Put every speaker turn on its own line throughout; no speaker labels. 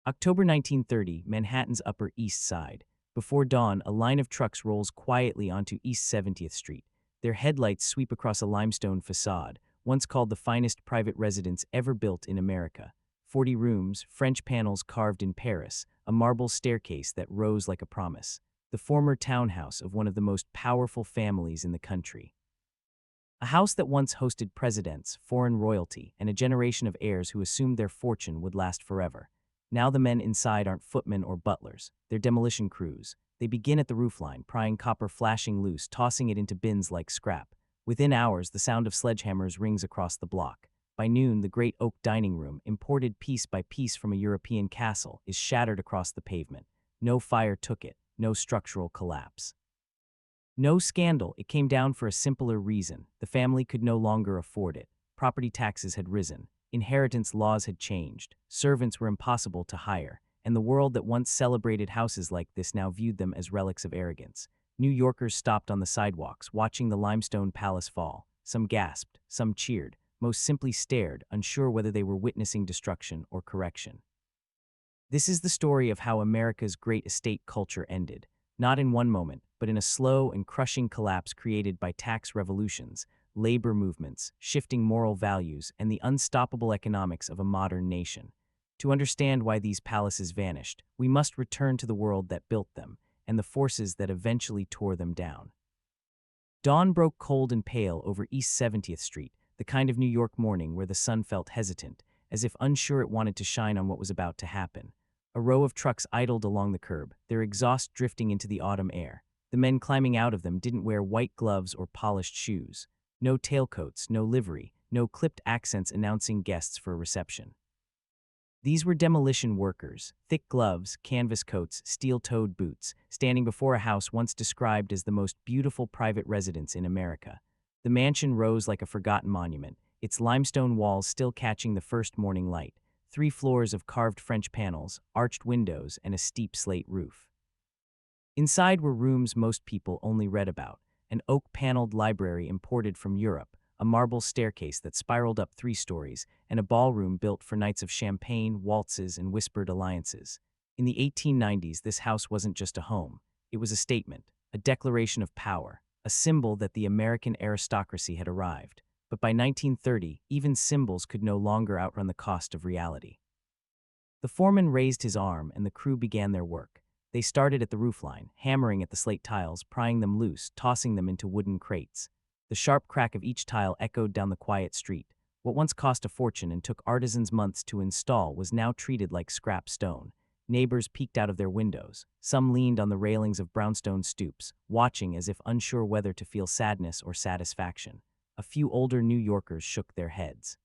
October 1930, Manhattan's Upper East Side. Before dawn, a line of trucks rolls quietly onto East 70th Street. Their headlights sweep across a limestone facade, once called the finest private residence ever built in America. 40 rooms, French panels carved in Paris, a marble staircase that rose like a promise. The former townhouse of one of the most powerful families in the country. A house that once hosted presidents, foreign royalty, and a generation of heirs who assumed their fortune would last forever. Now the men inside aren't footmen or butlers, they're demolition crews. They begin at the roofline, prying copper flashing loose, tossing it into bins like scrap. Within hours, the sound of sledgehammers rings across the block. By noon, the great oak dining room, imported piece by piece from a European castle, is shattered across the pavement. No fire took it, no structural collapse. No scandal, it came down for a simpler reason. The family could no longer afford it. Property taxes had risen. Inheritance laws had changed. Servants were impossible to hire. And the world that once celebrated houses like this now viewed them as relics of arrogance. New Yorkers stopped on the sidewalks, watching the limestone palace fall. Some gasped, some cheered, most simply stared, unsure whether they were witnessing destruction or correction. This is the story of how America's great estate culture ended. Not in one moment, but in a slow and crushing collapse created by tax revolutions, labor movements, shifting moral values, and the unstoppable economics of a modern nation. To understand why these palaces vanished, we must return to the world that built them, and the forces that eventually tore them down. Dawn broke cold and pale over East 70th Street, the kind of New York morning where the sun felt hesitant, as if unsure it wanted to shine on what was about to happen. A row of trucks idled along the curb, their exhaust drifting into the autumn air. The men climbing out of them didn't wear white gloves or polished shoes. No tailcoats, no livery, no clipped accents announcing guests for a reception. These were demolition workers, thick gloves, canvas coats, steel-toed boots, standing before a house once described as the most beautiful private residence in America. The mansion rose like a forgotten monument, its limestone walls still catching the first morning light. 3 floors of carved French panels, arched windows, and a steep slate roof. Inside were rooms most people only read about, an oak-paneled library imported from Europe, a marble staircase that spiraled up 3 stories, and a ballroom built for nights of champagne, waltzes, and whispered alliances. In the 1890s, this house wasn't just a home. It was a statement, a declaration of power, a symbol that the American aristocracy had arrived. But by 1930, even symbols could no longer outrun the cost of reality. The foreman raised his arm and the crew began their work. They started at the roofline, hammering at the slate tiles, prying them loose, tossing them into wooden crates. The sharp crack of each tile echoed down the quiet street. What once cost a fortune and took artisans months to install was now treated like scrap stone. Neighbors peeked out of their windows. Some leaned on the railings of brownstone stoops, watching as if unsure whether to feel sadness or satisfaction. A few older New Yorkers shook their heads.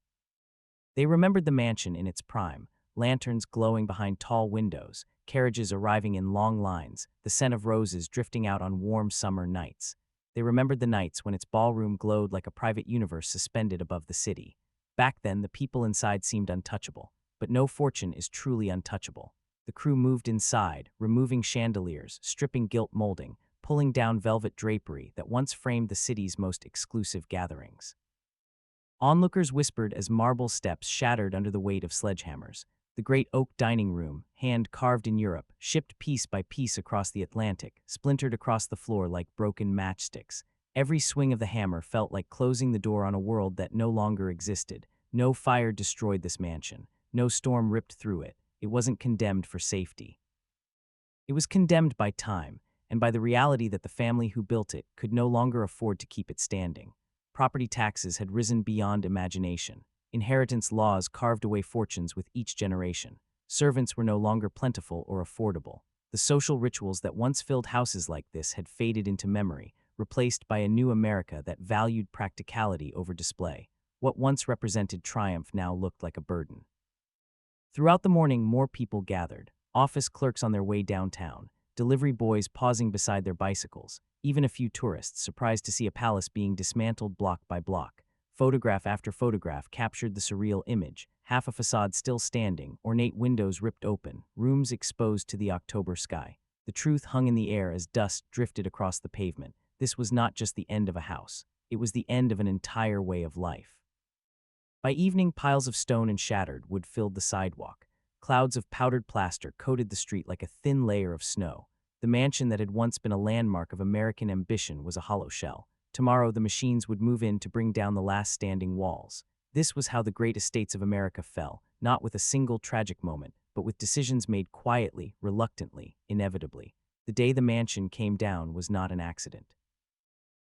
They remembered the mansion in its prime, lanterns glowing behind tall windows, carriages arriving in long lines, the scent of roses drifting out on warm summer nights. They remembered the nights when its ballroom glowed like a private universe suspended above the city. Back then, the people inside seemed untouchable, but no fortune is truly untouchable. The crew moved inside, removing chandeliers, stripping gilt molding, pulling down velvet drapery that once framed the city's most exclusive gatherings. Onlookers whispered as marble steps shattered under the weight of sledgehammers. The great oak dining room, hand-carved in Europe, shipped piece by piece across the Atlantic, splintered across the floor like broken matchsticks. Every swing of the hammer felt like closing the door on a world that no longer existed. No fire destroyed this mansion. No storm ripped through it. It wasn't condemned for safety. It was condemned by time, and by the reality that the family who built it could no longer afford to keep it standing. Property taxes had risen beyond imagination. Inheritance laws carved away fortunes with each generation. Servants were no longer plentiful or affordable. The social rituals that once filled houses like this had faded into memory, replaced by a new America that valued practicality over display. What once represented triumph now looked like a burden. Throughout the morning, more people gathered. Office clerks on their way downtown, delivery boys pausing beside their bicycles, even a few tourists surprised to see a palace being dismantled block by block. Photograph after photograph captured the surreal image, half a facade still standing, ornate windows ripped open, rooms exposed to the October sky. The truth hung in the air as dust drifted across the pavement. This was not just the end of a house. It was the end of an entire way of life. By evening, piles of stone and shattered wood filled the sidewalk. Clouds of powdered plaster coated the street like a thin layer of snow. The mansion that had once been a landmark of American ambition was a hollow shell. Tomorrow, the machines would move in to bring down the last standing walls. This was how the great estates of America fell, not with a single tragic moment, but with decisions made quietly, reluctantly, inevitably. The day the mansion came down was not an accident.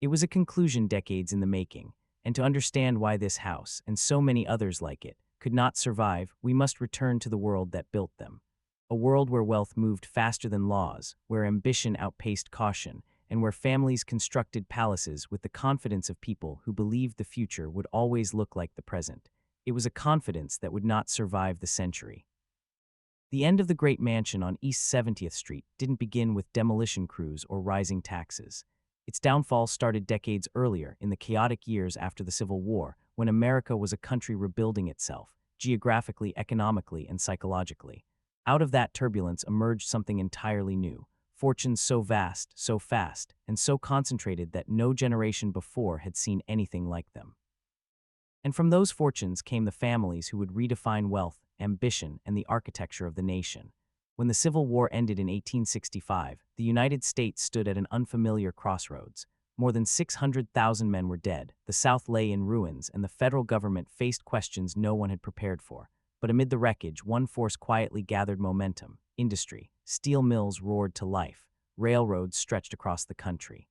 It was a conclusion decades in the making, and to understand why this house, and so many others like it, could not survive, we must return to the world that built them. A world where wealth moved faster than laws, where ambition outpaced caution, and where families constructed palaces with the confidence of people who believed the future would always look like the present. It was a confidence that would not survive the century. The end of the great mansion on East 70th Street didn't begin with demolition crews or rising taxes. Its downfall started decades earlier, in the chaotic years after the Civil War, when America was a country rebuilding itself, geographically, economically, and psychologically. Out of that turbulence emerged something entirely new: fortunes so vast, so fast, and so concentrated that no generation before had seen anything like them. And from those fortunes came the families who would redefine wealth, ambition, and the architecture of the nation. When the Civil War ended in 1865, the United States stood at an unfamiliar crossroads. More than 600,000 men were dead, the South lay in ruins, and the federal government faced questions no one had prepared for. But amid the wreckage, one force quietly gathered momentum: industry. Steel mills roared to life. Railroads stretched across the country.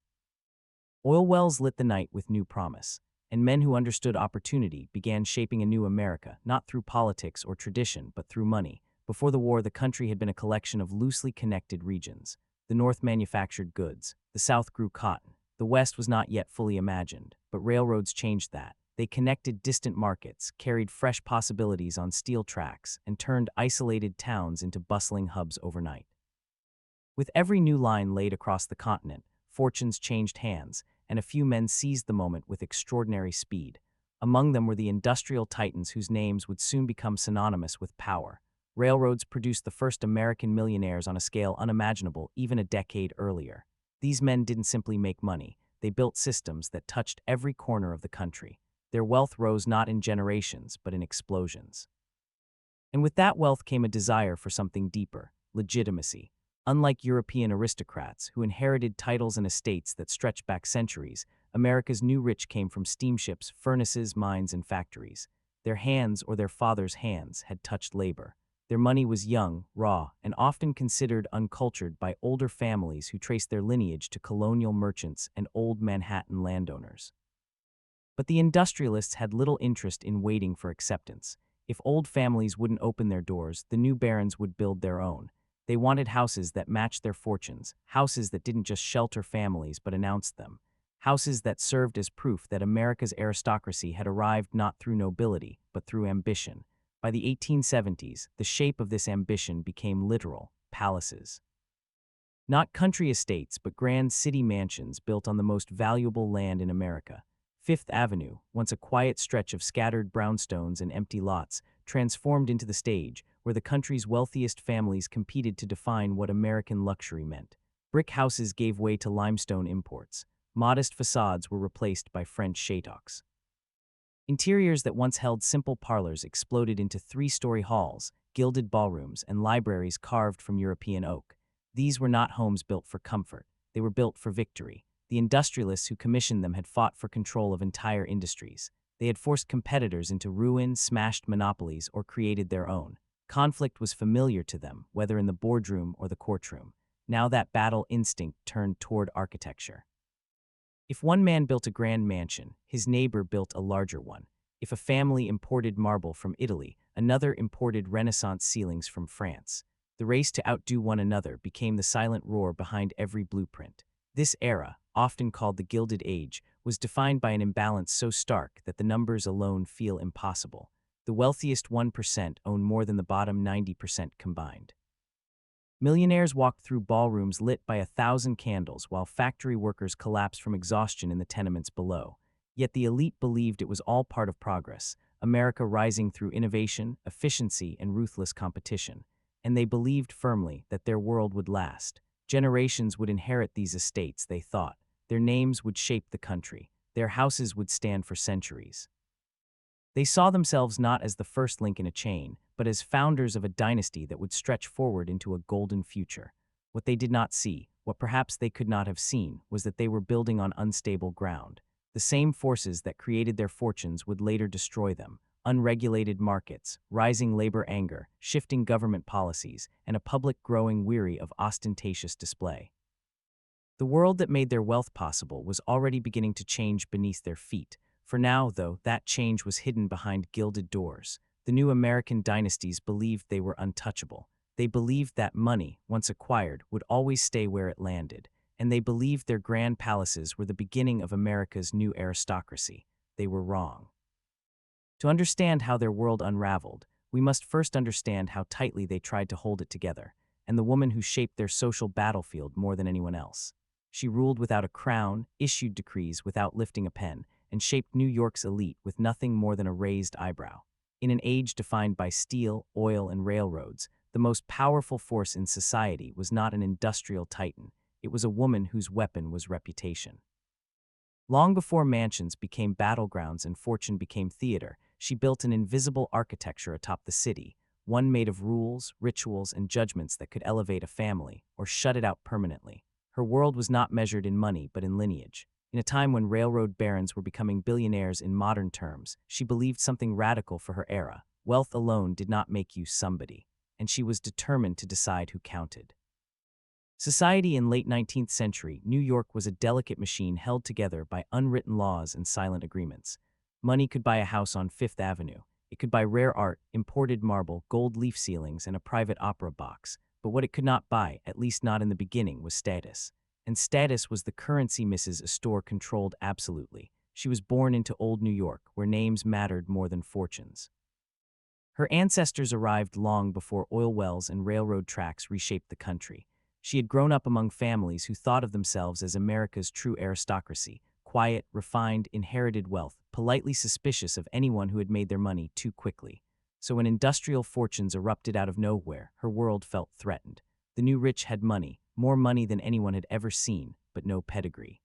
Oil wells lit the night with new promise, and men who understood opportunity began shaping a new America, not through politics or tradition, but through money. Before the war, the country had been a collection of loosely connected regions. The North manufactured goods, the South grew cotton. The West was not yet fully imagined, but railroads changed that. They connected distant markets, carried fresh possibilities on steel tracks, and turned isolated towns into bustling hubs overnight. With every new line laid across the continent, fortunes changed hands, and a few men seized the moment with extraordinary speed. Among them were the industrial titans whose names would soon become synonymous with power. Railroads produced the first American millionaires on a scale unimaginable even a decade earlier. These men didn't simply make money, they built systems that touched every corner of the country. Their wealth rose not in generations, but in explosions. And with that wealth came a desire for something deeper: legitimacy. Unlike European aristocrats, who inherited titles and estates that stretched back centuries, America's new rich came from steamships, furnaces, mines, and factories. Their hands, or their fathers' hands, had touched labor. Their money was young, raw, and often considered uncultured by older families who traced their lineage to colonial merchants and old Manhattan landowners. But the industrialists had little interest in waiting for acceptance. If old families wouldn't open their doors, the new barons would build their own. They wanted houses that matched their fortunes, houses that didn't just shelter families but announced them, houses that served as proof that America's aristocracy had arrived not through nobility, but through ambition. By the 1870s, the shape of this ambition became literal: palaces. Not country estates, but grand city mansions built on the most valuable land in America. Fifth Avenue, once a quiet stretch of scattered brownstones and empty lots, transformed into the stage where the country's wealthiest families competed to define what American luxury meant. Brick houses gave way to limestone imports. Modest facades were replaced by French chateaux. Interiors that once held simple parlors exploded into three-story halls, gilded ballrooms, and libraries carved from European oak. These were not homes built for comfort. They were built for victory. The industrialists who commissioned them had fought for control of entire industries. They had forced competitors into ruin, smashed monopolies, or created their own. Conflict was familiar to them, whether in the boardroom or the courtroom. Now that battle instinct turned toward architecture. If one man built a grand mansion, his neighbor built a larger one. If a family imported marble from Italy, another imported Renaissance ceilings from France. The race to outdo one another became the silent roar behind every blueprint. This era, often called the Gilded Age, was defined by an imbalance so stark that the numbers alone feel impossible. The wealthiest 1% owned more than the bottom 90% combined. Millionaires walked through ballrooms lit by 1,000 candles while factory workers collapsed from exhaustion in the tenements below. Yet the elite believed it was all part of progress, America rising through innovation, efficiency, and ruthless competition. And they believed firmly that their world would last. Generations would inherit these estates, they thought. Their names would shape the country. Their houses would stand for centuries. They saw themselves not as the first link in a chain, but as founders of a dynasty that would stretch forward into a golden future. What they did not see, what perhaps they could not have seen, was that they were building on unstable ground. The same forces that created their fortunes would later destroy them: unregulated markets, rising labor anger, shifting government policies, and a public growing weary of ostentatious display. The world that made their wealth possible was already beginning to change beneath their feet. For now, though, that change was hidden behind gilded doors. The new American dynasties believed they were untouchable. They believed that money, once acquired, would always stay where it landed. And they believed their grand palaces were the beginning of America's new aristocracy. They were wrong. To understand how their world unraveled, we must first understand how tightly they tried to hold it together, and the woman who shaped their social battlefield more than anyone else. She ruled without a crown, issued decrees without lifting a pen, and shaped New York's elite with nothing more than a raised eyebrow. In an age defined by steel, oil, and railroads, the most powerful force in society was not an industrial titan. It was a woman whose weapon was reputation. Long before mansions became battlegrounds and fortune became theater, she built an invisible architecture atop the city, one made of rules, rituals, and judgments that could elevate a family or shut it out permanently. Her world was not measured in money but in lineage. In a time when railroad barons were becoming billionaires in modern terms, she believed something radical for her era: wealth alone did not make you somebody, and she was determined to decide who counted. Society in late 19th century New York was a delicate machine held together by unwritten laws and silent agreements. Money could buy a house on Fifth Avenue. It could buy rare art, imported marble, gold leaf ceilings, and a private opera box. But what it could not buy, at least not in the beginning, was status. And status was the currency Mrs. Astor controlled absolutely. She was born into old New York, where names mattered more than fortunes. Her ancestors arrived long before oil wells and railroad tracks reshaped the country. She had grown up among families who thought of themselves as America's true aristocracy: quiet, refined, inherited wealth, politely suspicious of anyone who had made their money too quickly. So when industrial fortunes erupted out of nowhere, her world felt threatened. The new rich had money, more money than anyone had ever seen, but no pedigree.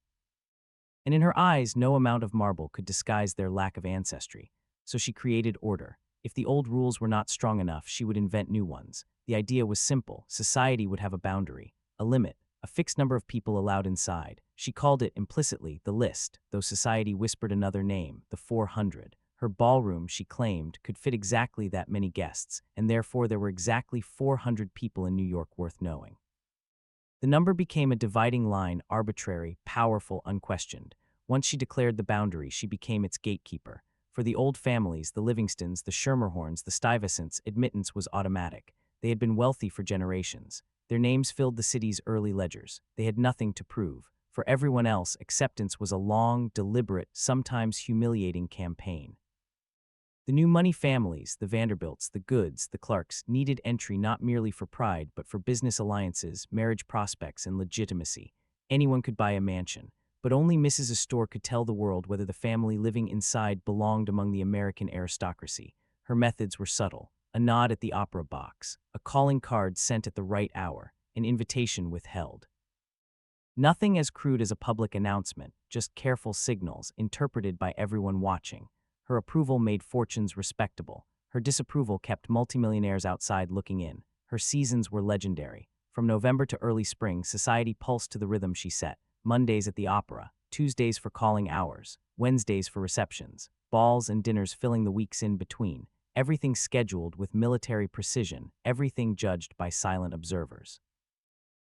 And in her eyes, no amount of marble could disguise their lack of ancestry. So she created order. If the old rules were not strong enough, she would invent new ones. The idea was simple: society would have a boundary, a limit, a fixed number of people allowed inside. She called it implicitly the list, though society whispered another name: the 400. Her ballroom, she claimed, could fit exactly that many guests, and therefore there were exactly 400 people in New York worth knowing. The number became a dividing line: arbitrary, powerful, unquestioned. Once she declared the boundary, she became its gatekeeper. For the old families, the Livingstons, the Schermerhorns, the Stuyvesants, admittance was automatic. They had been wealthy for generations. Their names filled the city's early ledgers. They had nothing to prove. For everyone else, acceptance was a long, deliberate, sometimes humiliating campaign. The new money families, the Vanderbilts, the Goods, the Clarks, needed entry not merely for pride but for business alliances, marriage prospects, and legitimacy. Anyone could buy a mansion, but only Mrs. Astor could tell the world whether the family living inside belonged among the American aristocracy. Her methods were subtle: a nod at the opera box, a calling card sent at the right hour, an invitation withheld. Nothing as crude as a public announcement, just careful signals interpreted by everyone watching. Her approval made fortunes respectable. Her disapproval kept multimillionaires outside looking in. Her seasons were legendary. From November to early spring, society pulsed to the rhythm she set: Mondays at the opera, Tuesdays for calling hours, Wednesdays for receptions, balls and dinners filling the weeks in between. Everything scheduled with military precision, everything judged by silent observers.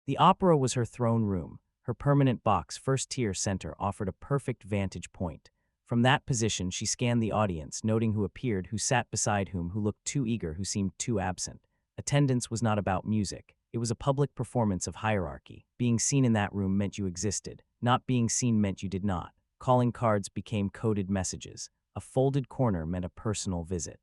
The opera was her throne room. Her permanent box, first-tier center, offered a perfect vantage point. From that position, she scanned the audience, noting who appeared, who sat beside whom, who looked too eager, who seemed too absent. Attendance was not about music. It was a public performance of hierarchy. Being seen in that room meant you existed. Not being seen meant you did not. Calling cards became coded messages. A folded corner meant a personal visit.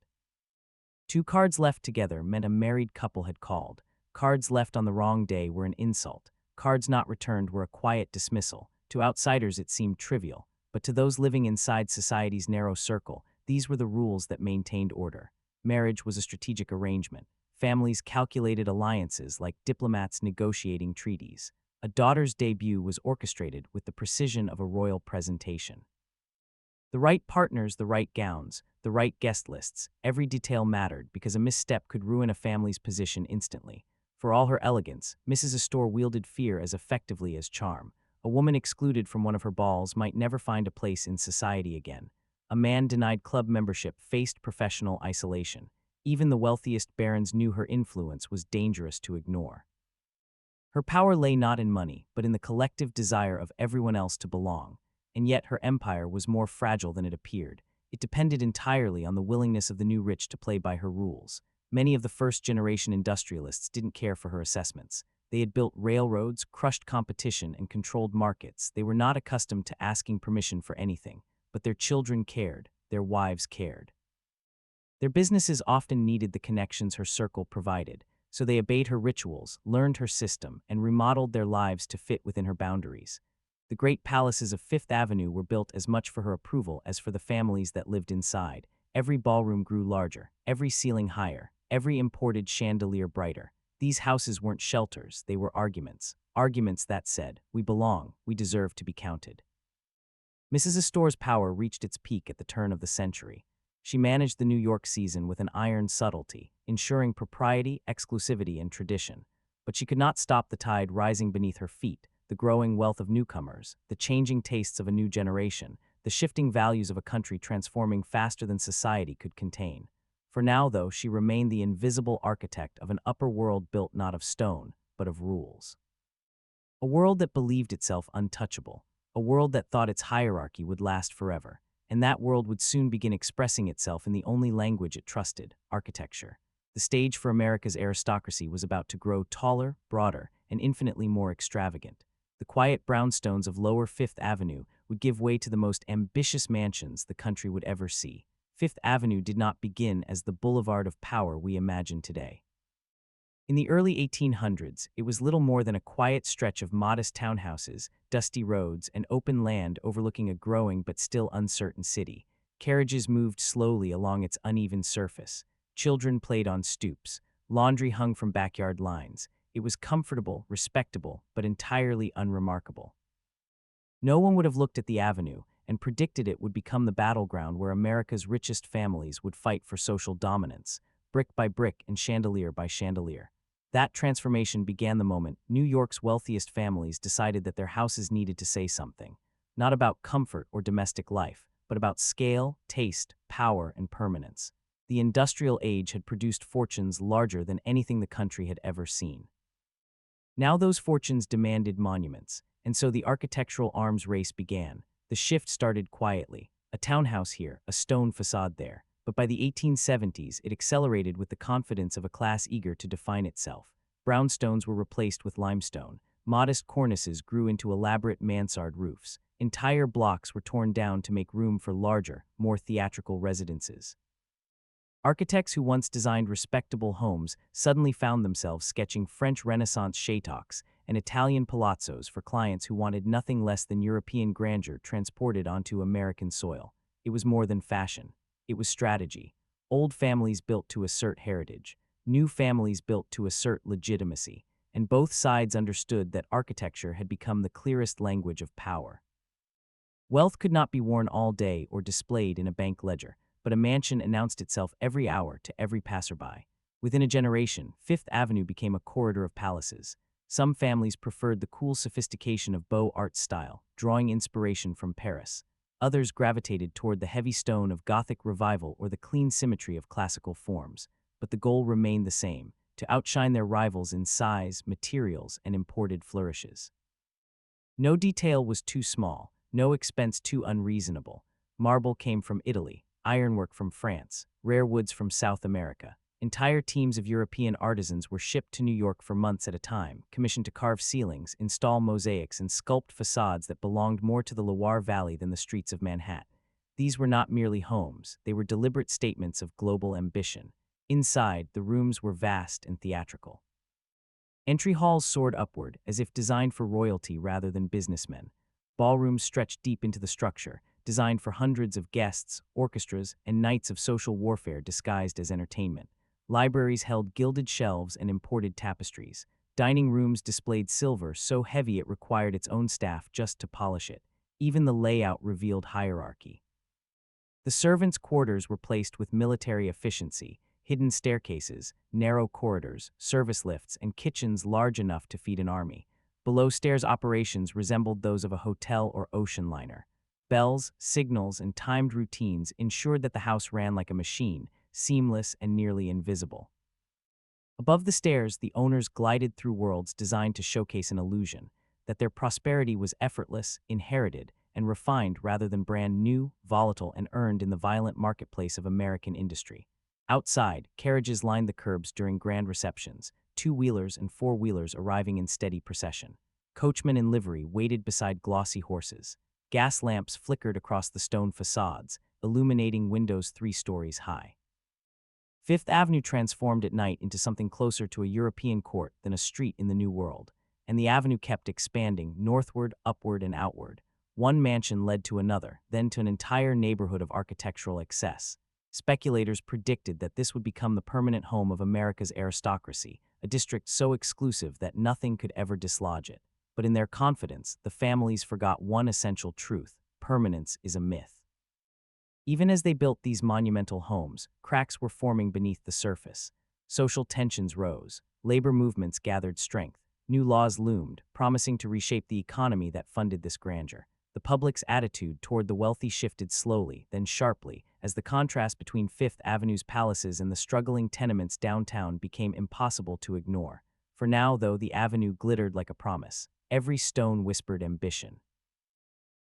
2 cards left together meant a married couple had called. Cards left on the wrong day were an insult. Cards not returned were a quiet dismissal. To outsiders it seemed trivial, but to those living inside society's narrow circle, these were the rules that maintained order. Marriage was a strategic arrangement. Families calculated alliances like diplomats negotiating treaties. A daughter's debut was orchestrated with the precision of a royal presentation. The right partners, the right gowns, the right guest lists, every detail mattered because a misstep could ruin a family's position instantly. For all her elegance, Mrs. Astor wielded fear as effectively as charm. A woman excluded from one of her balls might never find a place in society again. A man denied club membership faced professional isolation. Even the wealthiest barons knew her influence was dangerous to ignore. Her power lay not in money, but in the collective desire of everyone else to belong. And yet her empire was more fragile than it appeared. It depended entirely on the willingness of the new rich to play by her rules. Many of the first-generation industrialists didn't care for her assessments. They had built railroads, crushed competition, and controlled markets. They were not accustomed to asking permission for anything. But their children cared, their wives cared. Their businesses often needed the connections her circle provided, so they obeyed her rituals, learned her system, and remodeled their lives to fit within her boundaries. The great palaces of Fifth Avenue were built as much for her approval as for the families that lived inside. Every ballroom grew larger, every ceiling higher, every imported chandelier brighter. These houses weren't shelters, they were arguments. Arguments that said, "We belong, we deserve to be counted." Mrs. Astor's power reached its peak at the turn of the century. She managed the New York season with an iron subtlety, ensuring propriety, exclusivity, and tradition. But she could not stop the tide rising beneath her feet, the growing wealth of newcomers, the changing tastes of a new generation, the shifting values of a country transforming faster than society could contain. For now, though, she remained the invisible architect of an upper world built not of stone, but of rules. A world that believed itself untouchable, a world that thought its hierarchy would last forever, and that world would soon begin expressing itself in the only language it trusted, architecture. The stage for America's aristocracy was about to grow taller, broader, and infinitely more extravagant. The quiet brownstones of Lower Fifth Avenue would give way to the most ambitious mansions the country would ever see. Fifth Avenue did not begin as the boulevard of power we imagine today. In the early 1800s, it was little more than a quiet stretch of modest townhouses, dusty roads, and open land overlooking a growing but still uncertain city. Carriages moved slowly along its uneven surface. Children played on stoops. Laundry hung from backyard lines. It was comfortable, respectable, but entirely unremarkable. No one would have looked at the avenue and predicted it would become the battleground where America's richest families would fight for social dominance, brick by brick and chandelier by chandelier. That transformation began the moment New York's wealthiest families decided that their houses needed to say something, not about comfort or domestic life, but about scale, taste, power, and permanence. The industrial age had produced fortunes larger than anything the country had ever seen. Now those fortunes demanded monuments, and so the architectural arms race began. The shift started quietly, a townhouse here, a stone facade there. But by the 1870s, it accelerated with the confidence of a class eager to define itself. Brownstones were replaced with limestone. Modest cornices grew into elaborate mansard roofs. Entire blocks were torn down to make room for larger, more theatrical residences. Architects who once designed respectable homes suddenly found themselves sketching French Renaissance chateaux and Italian palazzos for clients who wanted nothing less than European grandeur transported onto American soil. It was more than fashion. It was strategy. Old families built to assert heritage. New families built to assert legitimacy. And both sides understood that architecture had become the clearest language of power. Wealth could not be worn all day or displayed in a bank ledger, but a mansion announced itself every hour to every passerby. Within a generation, Fifth Avenue became a corridor of palaces. Some families preferred the cool sophistication of Beaux Arts style, drawing inspiration from Paris. Others gravitated toward the heavy stone of Gothic revival or the clean symmetry of classical forms. But the goal remained the same, to outshine their rivals in size, materials, and imported flourishes. No detail was too small, no expense too unreasonable. Marble came from Italy, ironwork from France, rare woods from South America. Entire teams of European artisans were shipped to New York for months at a time, commissioned to carve ceilings, install mosaics, and sculpt facades that belonged more to the Loire Valley than the streets of Manhattan. These were not merely homes, they were deliberate statements of global ambition. Inside, the rooms were vast and theatrical. Entry halls soared upward, as if designed for royalty rather than businessmen. Ballrooms stretched deep into the structure, designed for hundreds of guests, orchestras, and nights of social warfare disguised as entertainment. Libraries held gilded shelves and imported tapestries. Dining rooms displayed silver so heavy it required its own staff just to polish it. Even the layout revealed hierarchy. The servants' quarters were placed with military efficiency, hidden staircases, narrow corridors, service lifts, and kitchens large enough to feed an army. Below-stairs operations resembled those of a hotel or ocean liner. Bells, signals, and timed routines ensured that the house ran like a machine, seamless and nearly invisible. Above the stairs, the owners glided through worlds designed to showcase an illusion that their prosperity was effortless, inherited, and refined rather than brand new, volatile, and earned in the violent marketplace of American industry. Outside, carriages lined the curbs during grand receptions, two-wheelers and four-wheelers arriving in steady procession. Coachmen in livery waited beside glossy horses. Gas lamps flickered across the stone facades, illuminating windows 3 stories high. Fifth Avenue transformed at night into something closer to a European court than a street in the New World, and the avenue kept expanding northward, upward, and outward. One mansion led to another, then to an entire neighborhood of architectural excess. Speculators predicted that this would become the permanent home of America's aristocracy, a district so exclusive that nothing could ever dislodge it. But in their confidence, the families forgot one essential truth: permanence is a myth. Even as they built these monumental homes, cracks were forming beneath the surface. Social tensions rose, labor movements gathered strength, new laws loomed, promising to reshape the economy that funded this grandeur. The public's attitude toward the wealthy shifted slowly, then sharply, as the contrast between Fifth Avenue's palaces and the struggling tenements downtown became impossible to ignore. For now, though, the avenue glittered like a promise. Every stone whispered ambition.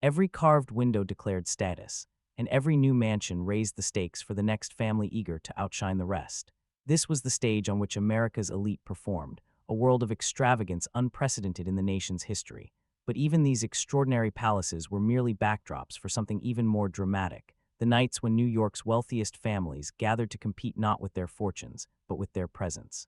Every carved window declared status, and every new mansion raised the stakes for the next family eager to outshine the rest. This was the stage on which America's elite performed, a world of extravagance unprecedented in the nation's history. But even these extraordinary palaces were merely backdrops for something even more dramatic: the nights when New York's wealthiest families gathered to compete not with their fortunes, but with their presence.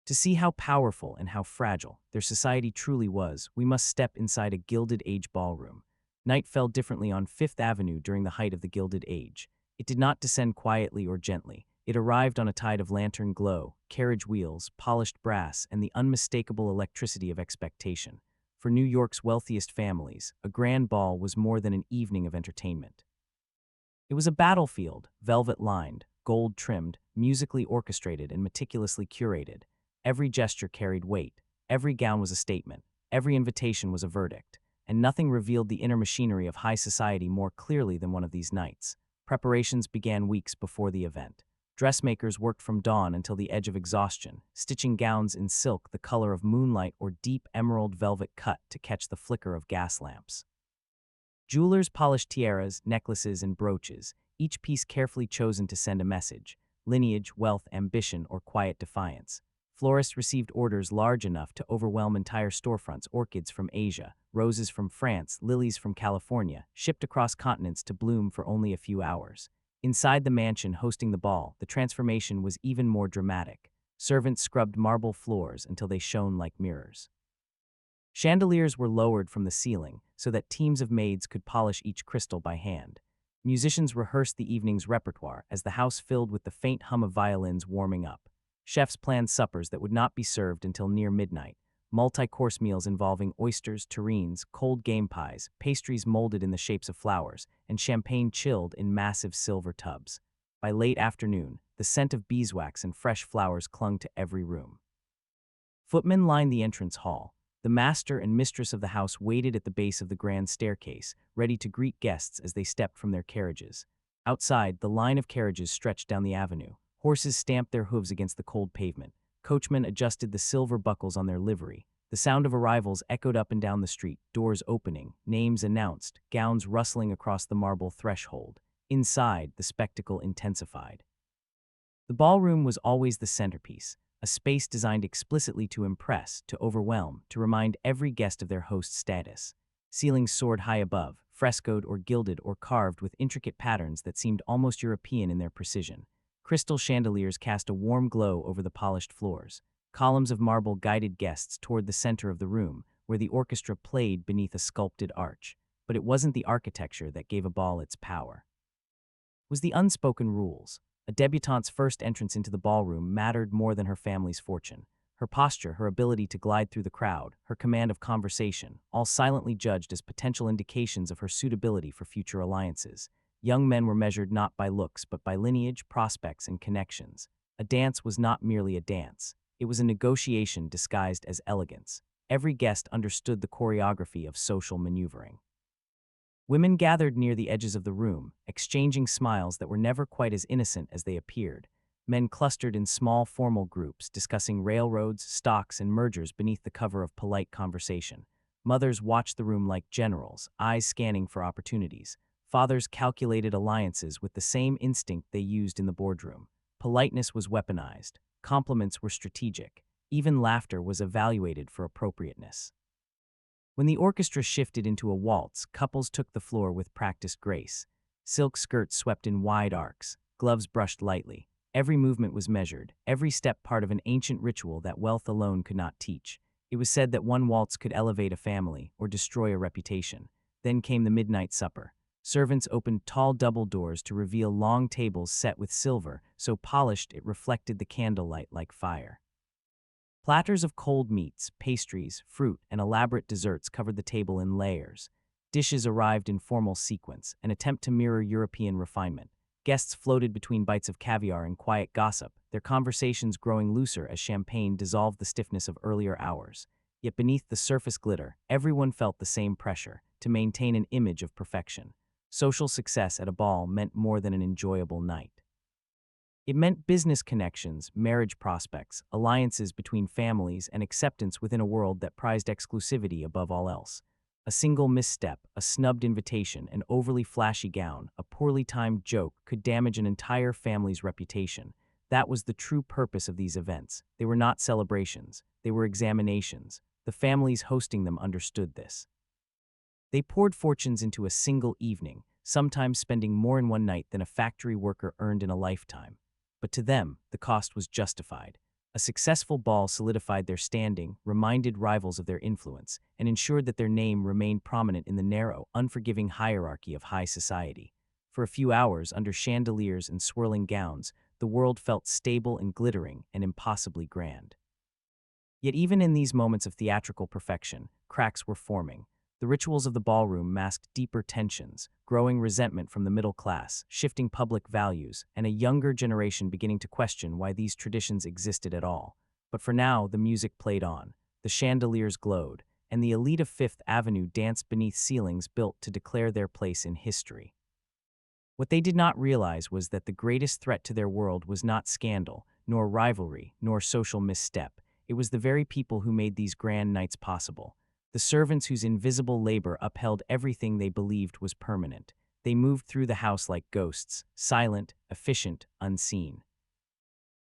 To see how powerful and how fragile their society truly was, we must step inside a Gilded Age ballroom. Night fell differently on Fifth Avenue during the height of the Gilded Age. It did not descend quietly or gently. It arrived on a tide of lantern glow, carriage wheels, polished brass, and the unmistakable electricity of expectation. For New York's wealthiest families, a grand ball was more than an evening of entertainment. It was a battlefield, velvet-lined, gold-trimmed, musically orchestrated, and meticulously curated. Every gesture carried weight, every gown was a statement, every invitation was a verdict, and nothing revealed the inner machinery of high society more clearly than one of these nights. Preparations began weeks before the event. Dressmakers worked from dawn until the edge of exhaustion, stitching gowns in silk the color of moonlight or deep emerald velvet cut to catch the flicker of gas lamps. Jewelers polished tiaras, necklaces, and brooches, each piece carefully chosen to send a message: lineage, wealth, ambition, or quiet defiance. Florists received orders large enough to overwhelm entire storefronts: orchids from Asia, roses from France, lilies from California, shipped across continents to bloom for only a few hours. Inside the mansion hosting the ball, the transformation was even more dramatic. Servants scrubbed marble floors until they shone like mirrors. Chandeliers were lowered from the ceiling so that teams of maids could polish each crystal by hand. Musicians rehearsed the evening's repertoire as the house filled with the faint hum of violins warming up. Chefs planned suppers that would not be served until near midnight: multi-course meals involving oysters, terrines, cold game pies, pastries molded in the shapes of flowers, and champagne chilled in massive silver tubs. By late afternoon, the scent of beeswax and fresh flowers clung to every room. Footmen lined the entrance hall. The master and mistress of the house waited at the base of the grand staircase, ready to greet guests as they stepped from their carriages. Outside, the line of carriages stretched down the avenue. Horses stamped their hooves against the cold pavement. Coachmen adjusted the silver buckles on their livery. The sound of arrivals echoed up and down the street, doors opening, names announced, gowns rustling across the marble threshold. Inside, the spectacle intensified. The ballroom was always the centerpiece, a space designed explicitly to impress, to overwhelm, to remind every guest of their host's status. Ceilings soared high above, frescoed or gilded or carved with intricate patterns that seemed almost European in their precision. Crystal chandeliers cast a warm glow over the polished floors. Columns of marble guided guests toward the center of the room, where the orchestra played beneath a sculpted arch. But it wasn't the architecture that gave a ball its power. It was the unspoken rules. A debutante's first entrance into the ballroom mattered more than her family's fortune. Her posture, her ability to glide through the crowd, her command of conversation, all silently judged as potential indications of her suitability for future alliances. Young men were measured not by looks but by lineage, prospects, and connections. A dance was not merely a dance. It was a negotiation disguised as elegance. Every guest understood the choreography of social maneuvering. Women gathered near the edges of the room, exchanging smiles that were never quite as innocent as they appeared. Men clustered in small formal groups, discussing railroads, stocks, and mergers beneath the cover of polite conversation. Mothers watched the room like generals, eyes scanning for opportunities. Fathers calculated alliances with the same instinct they used in the boardroom. Politeness was weaponized. Compliments were strategic. Even laughter was evaluated for appropriateness. When the orchestra shifted into a waltz, couples took the floor with practiced grace. Silk skirts swept in wide arcs, gloves brushed lightly. Every movement was measured, every step part of an ancient ritual that wealth alone could not teach. It was said that one waltz could elevate a family or destroy a reputation. Then came the midnight supper. Servants opened tall double doors to reveal long tables set with silver, so polished it reflected the candlelight like fire. Platters of cold meats, pastries, fruit, and elaborate desserts covered the table in layers. Dishes arrived in formal sequence, an attempt to mirror European refinement. Guests floated between bites of caviar and quiet gossip, their conversations growing looser as champagne dissolved the stiffness of earlier hours. Yet beneath the surface glitter, everyone felt the same pressure, to maintain an image of perfection. Social success at a ball meant more than an enjoyable night. It meant business connections, marriage prospects, alliances between families, and acceptance within a world that prized exclusivity above all else. A single misstep, a snubbed invitation, an overly flashy gown, a poorly timed joke could damage an entire family's reputation. That was the true purpose of these events. They were not celebrations, they were examinations. The families hosting them understood this. They poured fortunes into a single evening, sometimes spending more in one night than a factory worker earned in a lifetime. But to them, the cost was justified. A successful ball solidified their standing, reminded rivals of their influence, and ensured that their name remained prominent in the narrow, unforgiving hierarchy of high society. For a few hours, under chandeliers and swirling gowns, the world felt stable and glittering and impossibly grand. Yet even in these moments of theatrical perfection, cracks were forming. The rituals of the ballroom masked deeper tensions, growing resentment from the middle class, shifting public values, and a younger generation beginning to question why these traditions existed at all. But for now, the music played on, the chandeliers glowed, and the elite of Fifth Avenue danced beneath ceilings built to declare their place in history. What they did not realize was that the greatest threat to their world was not scandal, nor rivalry, nor social misstep. It was the very people who made these grand nights possible. The servants whose invisible labor upheld everything they believed was permanent. They moved through the house like ghosts, silent, efficient, unseen.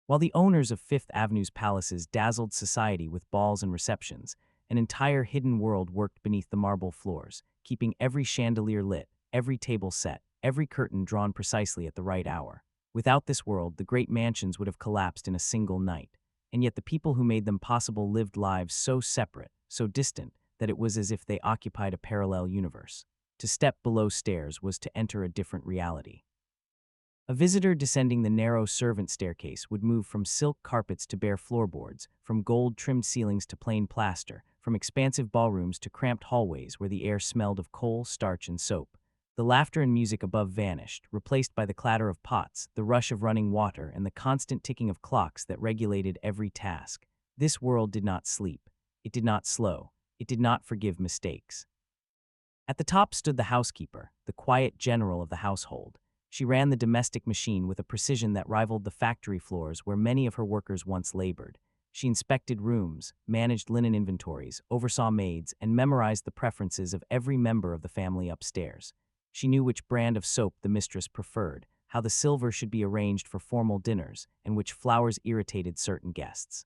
While the owners of Fifth Avenue's palaces dazzled society with balls and receptions, an entire hidden world worked beneath the marble floors, keeping every chandelier lit, every table set, every curtain drawn precisely at the right hour. Without this world, the great mansions would have collapsed in a single night. And yet the people who made them possible lived lives so separate, so distant, that it was as if they occupied a parallel universe. To step below stairs was to enter a different reality. A visitor descending the narrow servant staircase would move from silk carpets to bare floorboards, from gold-trimmed ceilings to plain plaster, from expansive ballrooms to cramped hallways where the air smelled of coal, starch, and soap. The laughter and music above vanished, replaced by the clatter of pots, the rush of running water, and the constant ticking of clocks that regulated every task. This world did not sleep. It did not slow. It did not forgive mistakes. At the top stood the housekeeper, the quiet general of the household. She ran the domestic machine with a precision that rivaled the factory floors where many of her workers once labored. She inspected rooms, managed linen inventories, oversaw maids, and memorized the preferences of every member of the family upstairs. She knew which brand of soap the mistress preferred, how the silver should be arranged for formal dinners, and which flowers irritated certain guests.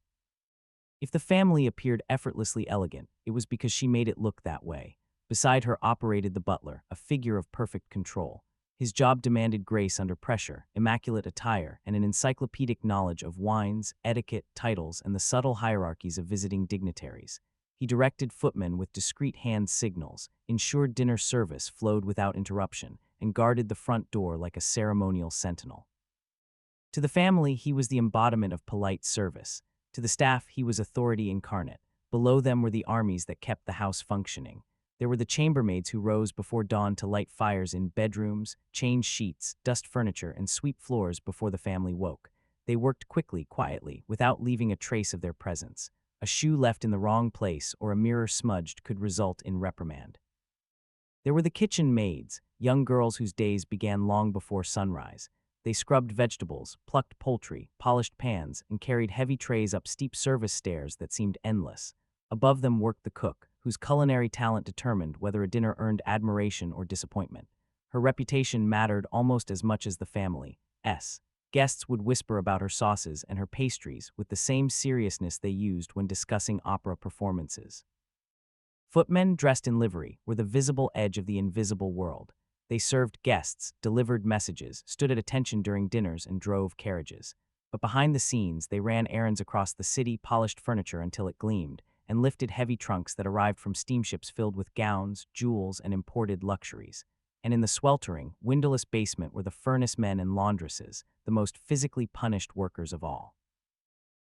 If the family appeared effortlessly elegant, it was because she made it look that way. Beside her operated the butler, a figure of perfect control. His job demanded grace under pressure, immaculate attire, and an encyclopedic knowledge of wines, etiquette, titles, and the subtle hierarchies of visiting dignitaries. He directed footmen with discreet hand signals, ensured dinner service flowed without interruption, and guarded the front door like a ceremonial sentinel. To the family, he was the embodiment of polite service. To the staff, he was authority incarnate. Below them were the armies that kept the house functioning. There were the chambermaids who rose before dawn to light fires in bedrooms, change sheets, dust furniture, and sweep floors before the family woke. They worked quickly, quietly, without leaving a trace of their presence. A shoe left in the wrong place or a mirror smudged could result in reprimand. There were the kitchen maids, young girls whose days began long before sunrise. They scrubbed vegetables, plucked poultry, polished pans, and carried heavy trays up steep service stairs that seemed endless. Above them worked the cook, whose culinary talent determined whether a dinner earned admiration or disappointment. Her reputation mattered almost as much as the family's. Guests would whisper about her sauces and her pastries with the same seriousness they used when discussing opera performances. Footmen dressed in livery were the visible edge of the invisible world. They served guests, delivered messages, stood at attention during dinners, and drove carriages. But behind the scenes, they ran errands across the city, polished furniture until it gleamed, and lifted heavy trunks that arrived from steamships filled with gowns, jewels, and imported luxuries. And in the sweltering, windowless basement were the furnace men and laundresses, the most physically punished workers of all.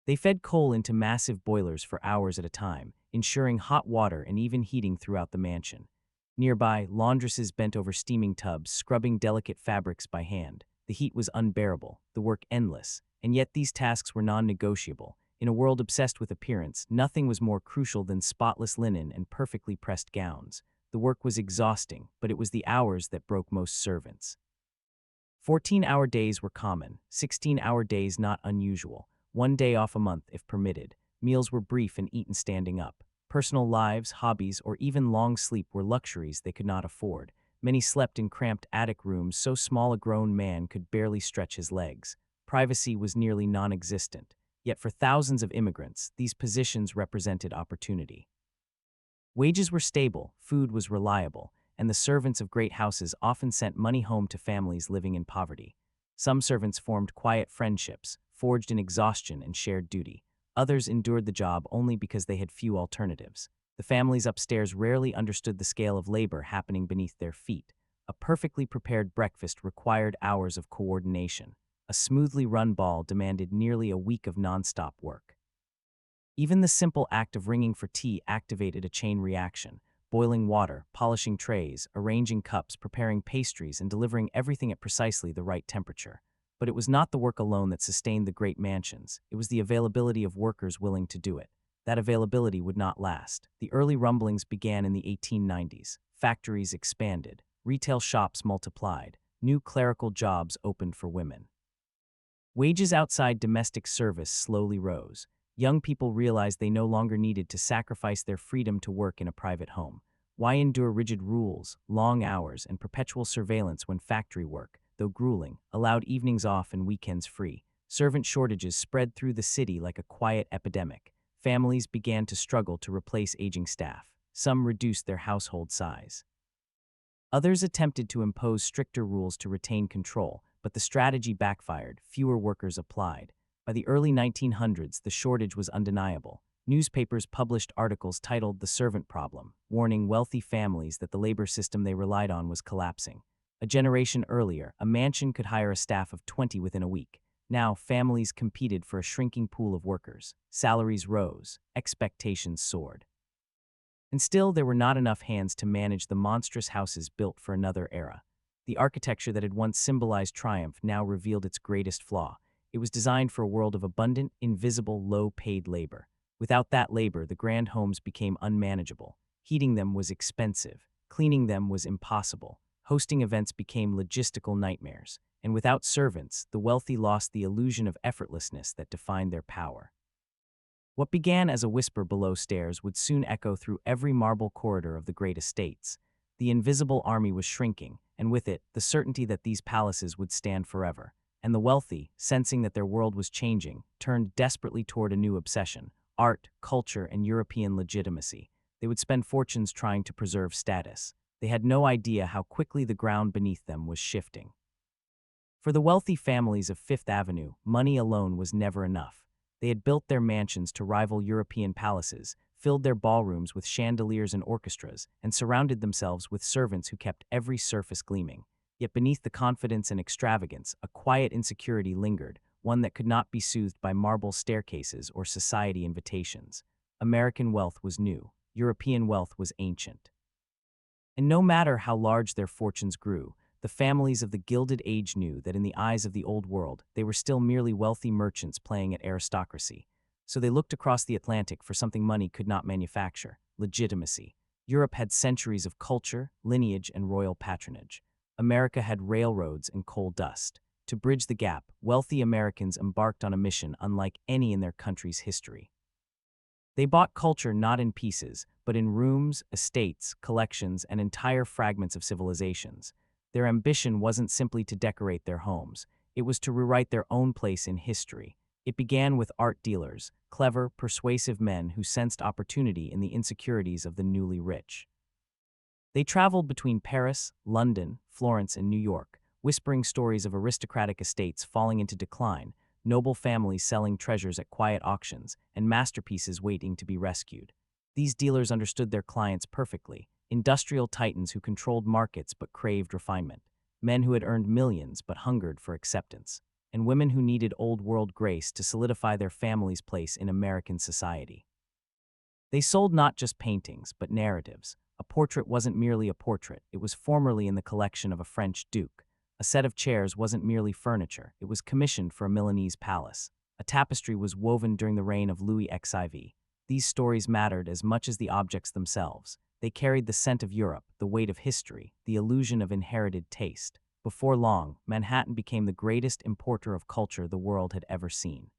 They fed coal into massive boilers for hours at a time, ensuring hot water and even heating throughout the mansion. Nearby, laundresses bent over steaming tubs, scrubbing delicate fabrics by hand. The heat was unbearable, the work endless, and yet these tasks were non-negotiable. In a world obsessed with appearance, nothing was more crucial than spotless linen and perfectly pressed gowns. The work was exhausting, but it was the hours that broke most servants. 14-hour days were common, 16-hour days not unusual. One day off a month, if permitted. Meals were brief and eaten standing up. Personal lives, hobbies, or even long sleep were luxuries they could not afford. Many slept in cramped attic rooms so small a grown man could barely stretch his legs. Privacy was nearly non-existent. Yet for thousands of immigrants, these positions represented opportunity. Wages were stable, food was reliable, and the servants of great houses often sent money home to families living in poverty. Some servants formed quiet friendships, forged in exhaustion and shared duty. Others endured the job only because they had few alternatives. The families upstairs rarely understood the scale of labor happening beneath their feet. A perfectly prepared breakfast required hours of coordination. A smoothly run ball demanded nearly a week of nonstop work. Even the simple act of ringing for tea activated a chain reaction. Boiling water, polishing trays, arranging cups, preparing pastries, and delivering everything at precisely the right temperature. But it was not the work alone that sustained the great mansions. It was the availability of workers willing to do it. That availability would not last. The early rumblings began in the 1890s. Factories expanded. Retail shops multiplied. New clerical jobs opened for women. Wages outside domestic service slowly rose. Young people realized they no longer needed to sacrifice their freedom to work in a private home. Why endure rigid rules, long hours, and perpetual surveillance when factory work, though grueling, allowed evenings off and weekends free? Servant shortages spread through the city like a quiet epidemic. Families began to struggle to replace aging staff. Some reduced their household size. Others attempted to impose stricter rules to retain control, but the strategy backfired. Fewer workers applied. By the early 1900s, the shortage was undeniable. Newspapers published articles titled "The Servant Problem," warning wealthy families that the labor system they relied on was collapsing. A generation earlier, a mansion could hire a staff of 20 within a week. Now, families competed for a shrinking pool of workers. Salaries rose, expectations soared. And still, there were not enough hands to manage the monstrous houses built for another era. The architecture that had once symbolized triumph now revealed its greatest flaw. It was designed for a world of abundant, invisible, low-paid labor. Without that labor, the grand homes became unmanageable. Heating them was expensive. Cleaning them was impossible. Hosting events became logistical nightmares. And without servants, the wealthy lost the illusion of effortlessness that defined their power. What began as a whisper below stairs would soon echo through every marble corridor of the great estates. The invisible army was shrinking, and with it, the certainty that these palaces would stand forever. And the wealthy, sensing that their world was changing, turned desperately toward a new obsession: art, culture, and European legitimacy. They would spend fortunes trying to preserve status. They had no idea how quickly the ground beneath them was shifting. For the wealthy families of Fifth Avenue, money alone was never enough. They had built their mansions to rival European palaces, filled their ballrooms with chandeliers and orchestras, and surrounded themselves with servants who kept every surface gleaming. Yet beneath the confidence and extravagance, a quiet insecurity lingered, one that could not be soothed by marble staircases or society invitations. American wealth was new. European wealth was ancient. And no matter how large their fortunes grew, the families of the Gilded Age knew that in the eyes of the old world, they were still merely wealthy merchants playing at aristocracy. So they looked across the Atlantic for something money could not manufacture: legitimacy. Europe had centuries of culture, lineage, and royal patronage. America had railroads and coal dust. To bridge the gap, wealthy Americans embarked on a mission unlike any in their country's history. They bought culture not in pieces, but in rooms, estates, collections, and entire fragments of civilizations. Their ambition wasn't simply to decorate their homes, it was to rewrite their own place in history. It began with art dealers, clever, persuasive men who sensed opportunity in the insecurities of the newly rich. They traveled between Paris, London, Florence, and New York, whispering stories of aristocratic estates falling into decline, noble families selling treasures at quiet auctions, and masterpieces waiting to be rescued. These dealers understood their clients perfectly: industrial titans who controlled markets but craved refinement, men who had earned millions but hungered for acceptance, and women who needed old-world grace to solidify their family's place in American society. They sold not just paintings, but narratives. A portrait wasn't merely a portrait, it was formerly in the collection of a French duke. A set of chairs wasn't merely furniture, it was commissioned for a Milanese palace. A tapestry was woven during the reign of Louis XIV. These stories mattered as much as the objects themselves. They carried the scent of Europe, the weight of history, the illusion of inherited taste. Before long, Manhattan became the greatest importer of culture the world had ever seen.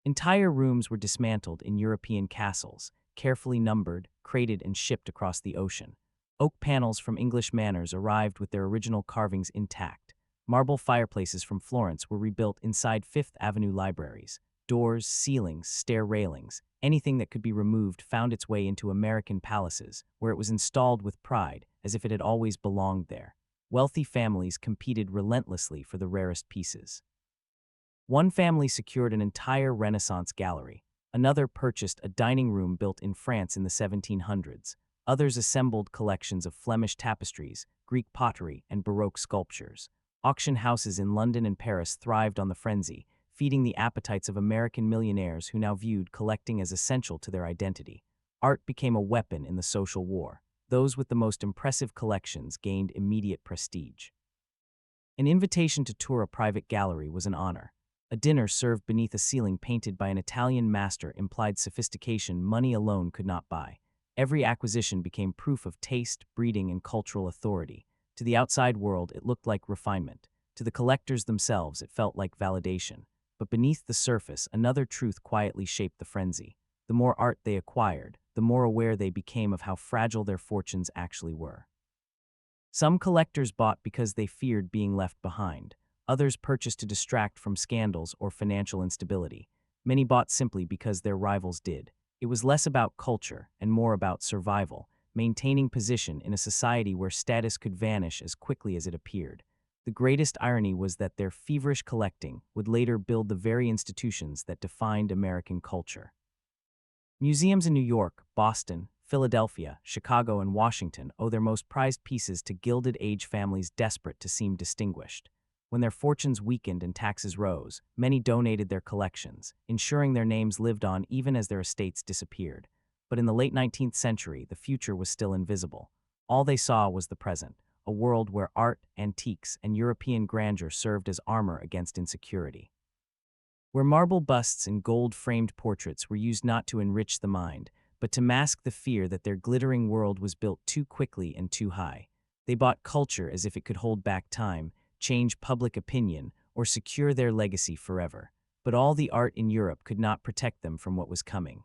Entire rooms were dismantled in European castles, carefully numbered, crated, and shipped across the ocean. Oak panels from English manors arrived with their original carvings intact. Marble fireplaces from Florence were rebuilt inside Fifth Avenue libraries. Doors, ceilings, stair railings, anything that could be removed found its way into American palaces, where it was installed with pride, as if it had always belonged there. Wealthy families competed relentlessly for the rarest pieces. One family secured an entire Renaissance gallery. Another purchased a dining room built in France in the 1700s. Others assembled collections of Flemish tapestries, Greek pottery, and Baroque sculptures. Auction houses in London and Paris thrived on the frenzy, feeding the appetites of American millionaires who now viewed collecting as essential to their identity. Art became a weapon in the social war. Those with the most impressive collections gained immediate prestige. An invitation to tour a private gallery was an honor. A dinner served beneath a ceiling painted by an Italian master implied sophistication money alone could not buy. Every acquisition became proof of taste, breeding, and cultural authority. To the outside world, it looked like refinement. To the collectors themselves, it felt like validation. But beneath the surface, another truth quietly shaped the frenzy. The more art they acquired, the more aware they became of how fragile their fortunes actually were. Some collectors bought because they feared being left behind. Others purchased to distract from scandals or financial instability. Many bought simply because their rivals did. It was less about culture and more about survival, maintaining position in a society where status could vanish as quickly as it appeared. The greatest irony was that their feverish collecting would later build the very institutions that defined American culture. Museums in New York, Boston, Philadelphia, Chicago, and Washington owe their most prized pieces to Gilded Age families desperate to seem distinguished. When their fortunes weakened and taxes rose, many donated their collections, ensuring their names lived on even as their estates disappeared. But in the late 19th century, the future was still invisible. All they saw was the present, a world where art, antiques, and European grandeur served as armor against insecurity. Where marble busts and gold-framed portraits were used not to enrich the mind, but to mask the fear that their glittering world was built too quickly and too high. They bought culture as if it could hold back time, change public opinion, or secure their legacy forever. But all the art in Europe could not protect them from what was coming.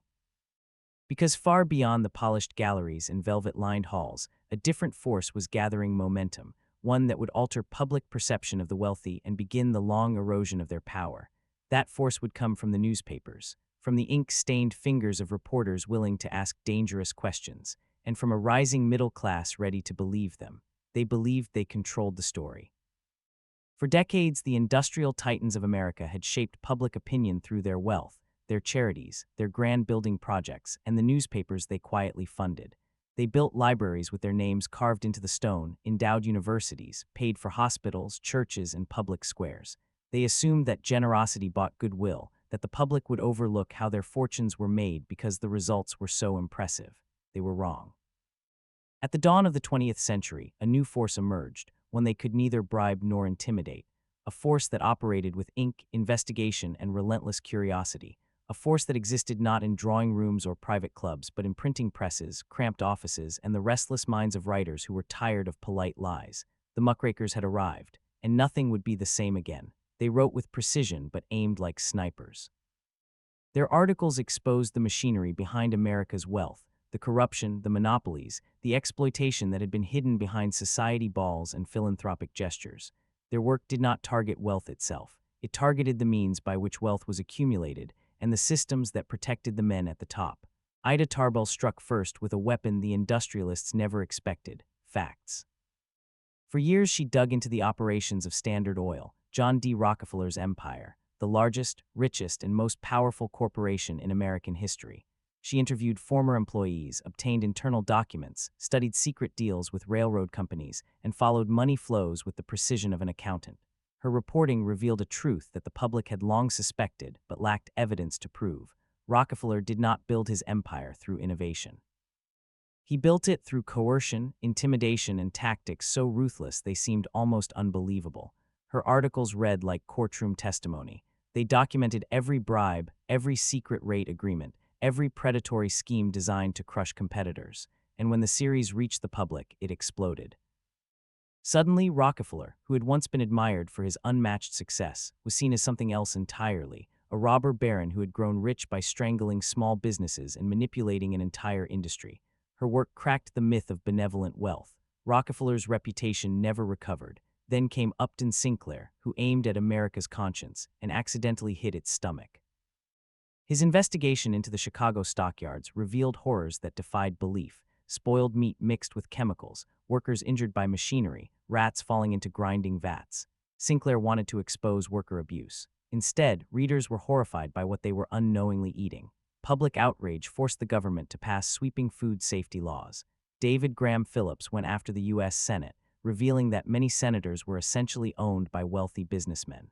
Because far beyond the polished galleries and velvet-lined halls, a different force was gathering momentum, one that would alter public perception of the wealthy and begin the long erosion of their power. That force would come from the newspapers, from the ink-stained fingers of reporters willing to ask dangerous questions, and from a rising middle class ready to believe them. They believed they controlled the story. For decades, the industrial titans of America had shaped public opinion through their wealth, their charities, their grand building projects, and the newspapers they quietly funded. They built libraries with their names carved into the stone, endowed universities, paid for hospitals, churches, and public squares. They assumed that generosity bought goodwill, that the public would overlook how their fortunes were made because the results were so impressive. They were wrong. At the dawn of the 20th century, a new force emerged, one they could neither bribe nor intimidate, a force that operated with ink, investigation, and relentless curiosity, a force that existed not in drawing rooms or private clubs, but in printing presses, cramped offices, and the restless minds of writers who were tired of polite lies. The muckrakers had arrived, and nothing would be the same again. They wrote with precision, but aimed like snipers. Their articles exposed the machinery behind America's wealth, the corruption, the monopolies, the exploitation that had been hidden behind society balls and philanthropic gestures. Their work did not target wealth itself. It targeted the means by which wealth was accumulated and the systems that protected the men at the top. Ida Tarbell struck first with a weapon the industrialists never expected: facts. For years she dug into the operations of Standard Oil, John D. Rockefeller's empire, the largest, richest, and most powerful corporation in American history. She interviewed former employees, obtained internal documents, studied secret deals with railroad companies, and followed money flows with the precision of an accountant. Her reporting revealed a truth that the public had long suspected but lacked evidence to prove. Rockefeller did not build his empire through innovation. He built it through coercion, intimidation, and tactics so ruthless they seemed almost unbelievable. Her articles read like courtroom testimony. They documented every bribe, every secret rate agreement, every predatory scheme designed to crush competitors, and when the series reached the public, it exploded. Suddenly, Rockefeller, who had once been admired for his unmatched success, was seen as something else entirely, a robber baron who had grown rich by strangling small businesses and manipulating an entire industry. Her work cracked the myth of benevolent wealth. Rockefeller's reputation never recovered. Then came Upton Sinclair, who aimed at America's conscience and accidentally hit its stomach. His investigation into the Chicago stockyards revealed horrors that defied belief: spoiled meat mixed with chemicals, workers injured by machinery, rats falling into grinding vats. Sinclair wanted to expose worker abuse. Instead, readers were horrified by what they were unknowingly eating. Public outrage forced the government to pass sweeping food safety laws. David Graham Phillips went after the U.S. Senate, revealing that many senators were essentially owned by wealthy businessmen.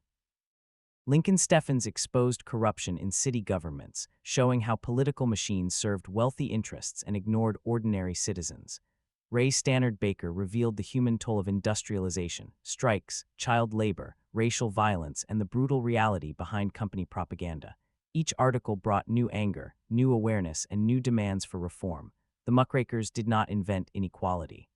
Lincoln Steffens exposed corruption in city governments, showing how political machines served wealthy interests and ignored ordinary citizens. Ray Stannard Baker revealed the human toll of industrialization, strikes, child labor, racial violence, and the brutal reality behind company propaganda. Each article brought new anger, new awareness, and new demands for reform. The muckrakers did not invent inequality.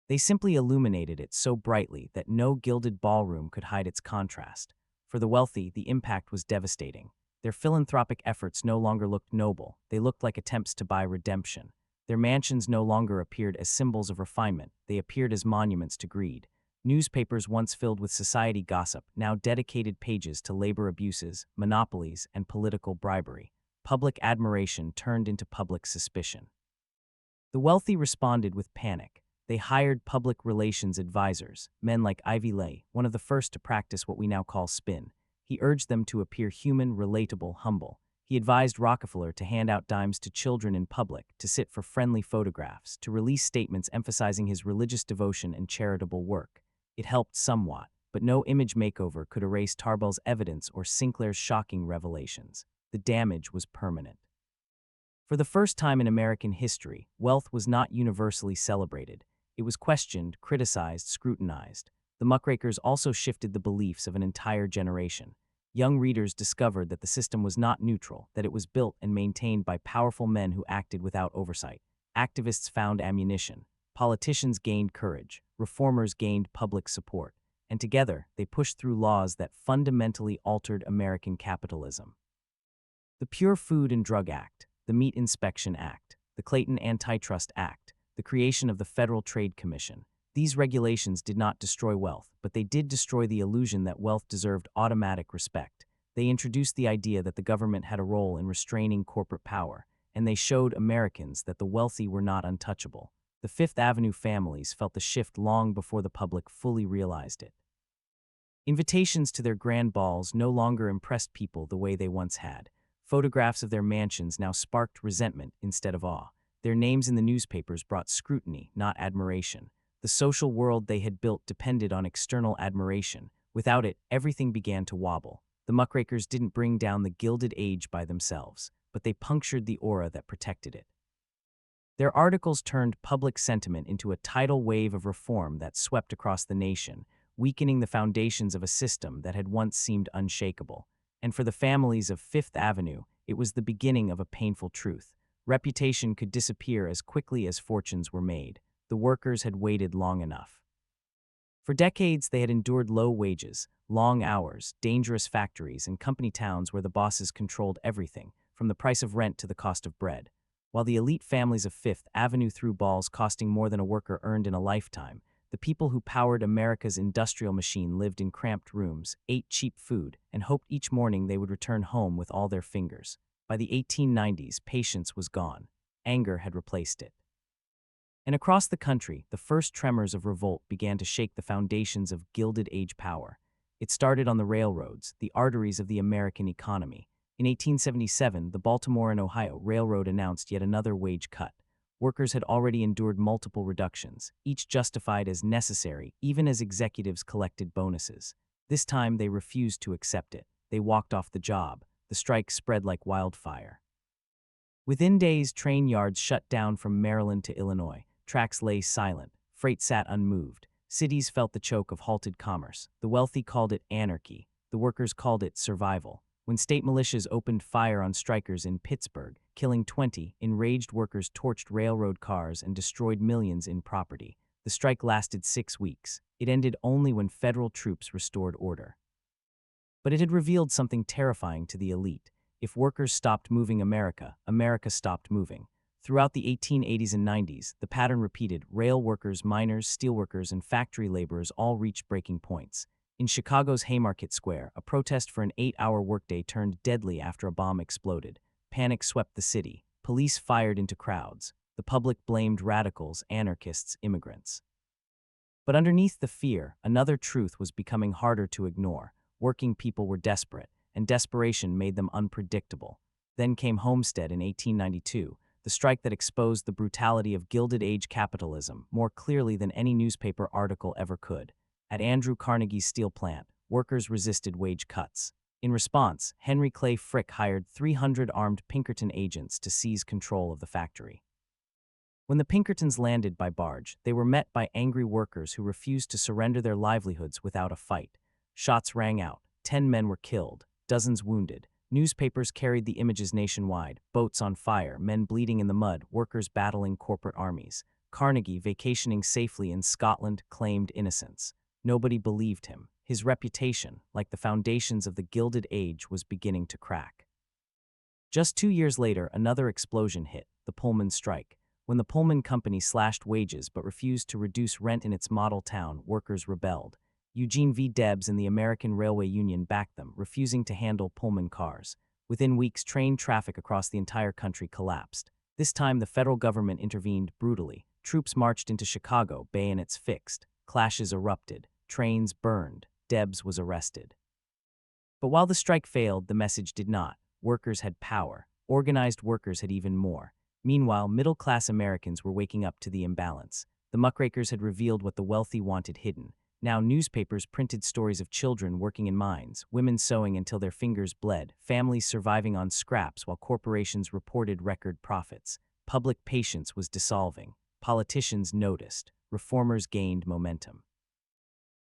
They simply illuminated it so brightly that no gilded ballroom could hide its contrast. For the wealthy, the impact was devastating. Their philanthropic efforts no longer looked noble. They looked like attempts to buy redemption. Their mansions no longer appeared as symbols of refinement. They appeared as monuments to greed. Newspapers once filled with society gossip now dedicated pages to labor abuses, monopolies, and political bribery. Public admiration turned into public suspicion. The wealthy responded with panic. They hired public relations advisors, men like Ivy Leigh, one of the first to practice what we now call spin. He urged them to appear human, relatable, humble. He advised Rockefeller to hand out dimes to children in public, to sit for friendly photographs, to release statements emphasizing his religious devotion and charitable work. It helped somewhat, but no image makeover could erase Tarbell's evidence or Sinclair's shocking revelations. The damage was permanent. For the first time in American history, wealth was not universally celebrated. It was questioned, criticized, scrutinized. The muckrakers also shifted the beliefs of an entire generation. Young readers discovered that the system was not neutral, that it was built and maintained by powerful men who acted without oversight. Activists found ammunition. Politicians gained courage. Reformers gained public support. And together, they pushed through laws that fundamentally altered American capitalism. The Pure Food and Drug Act, the Meat Inspection Act, the Clayton Antitrust Act, the creation of the Federal Trade Commission. These regulations did not destroy wealth, but they did destroy the illusion that wealth deserved automatic respect. They introduced the idea that the government had a role in restraining corporate power, and they showed Americans that the wealthy were not untouchable. The Fifth Avenue families felt the shift long before the public fully realized it. Invitations to their grand balls no longer impressed people the way they once had. Photographs of their mansions now sparked resentment instead of awe. Their names in the newspapers brought scrutiny, not admiration. The social world they had built depended on external admiration. Without it, everything began to wobble. The muckrakers didn't bring down the Gilded Age by themselves, but they punctured the aura that protected it. Their articles turned public sentiment into a tidal wave of reform that swept across the nation, weakening the foundations of a system that had once seemed unshakable. And for the families of Fifth Avenue, it was the beginning of a painful truth. Reputation could disappear as quickly as fortunes were made. The workers had waited long enough. For decades, they had endured low wages, long hours, dangerous factories, and company towns where the bosses controlled everything, from the price of rent to the cost of bread. While the elite families of Fifth Avenue threw balls costing more than a worker earned in a lifetime, the people who powered America's industrial machine lived in cramped rooms, ate cheap food, and hoped each morning they would return home with all their fingers. By the 1890s, patience was gone. Anger had replaced it. And across the country, the first tremors of revolt began to shake the foundations of Gilded Age power. It started on the railroads, the arteries of the American economy. In 1877, the Baltimore and Ohio Railroad announced yet another wage cut. Workers had already endured multiple reductions, each justified as necessary, even as executives collected bonuses. This time, they refused to accept it. They walked off the job. The strike spread like wildfire. Within days, train yards shut down from Maryland to Illinois. Tracks lay silent. Freight sat unmoved. Cities felt the choke of halted commerce. The wealthy called it anarchy. The workers called it survival. When state militias opened fire on strikers in Pittsburgh, killing 20, enraged workers torched railroad cars and destroyed millions in property. The strike lasted 6 weeks. It ended only when federal troops restored order. But it had revealed something terrifying to the elite. If workers stopped moving America, America stopped moving. Throughout the 1880s and 90s, the pattern repeated. Rail workers, miners, steelworkers, and factory laborers all reached breaking points. In Chicago's Haymarket Square, a protest for an 8-hour workday turned deadly after a bomb exploded. Panic swept the city. Police fired into crowds. The public blamed radicals, anarchists, immigrants. But underneath the fear, another truth was becoming harder to ignore. Working people were desperate, and desperation made them unpredictable. Then came Homestead in 1892, the strike that exposed the brutality of Gilded Age capitalism more clearly than any newspaper article ever could. At Andrew Carnegie's steel plant, workers resisted wage cuts. In response, Henry Clay Frick hired 300 armed Pinkerton agents to seize control of the factory. When the Pinkertons landed by barge, they were met by angry workers who refused to surrender their livelihoods without a fight. Shots rang out. 10 men were killed, dozens wounded. Newspapers carried the images nationwide, boats on fire, men bleeding in the mud, workers battling corporate armies. Carnegie, vacationing safely in Scotland, claimed innocence. Nobody believed him. His reputation, like the foundations of the Gilded Age, was beginning to crack. Just 2 years later, another explosion hit, the Pullman strike. When the Pullman company slashed wages but refused to reduce rent in its model town, workers rebelled. Eugene V. Debs and the American Railway Union backed them, refusing to handle Pullman cars. Within weeks, train traffic across the entire country collapsed. This time, the federal government intervened brutally. Troops marched into Chicago, bayonets fixed. Clashes erupted. Trains burned. Debs was arrested. But while the strike failed, the message did not. Workers had power. Organized workers had even more. Meanwhile, middle-class Americans were waking up to the imbalance. The muckrakers had revealed what the wealthy wanted hidden. Now newspapers printed stories of children working in mines, women sewing until their fingers bled, families surviving on scraps while corporations reported record profits. Public patience was dissolving. Politicians noticed. Reformers gained momentum.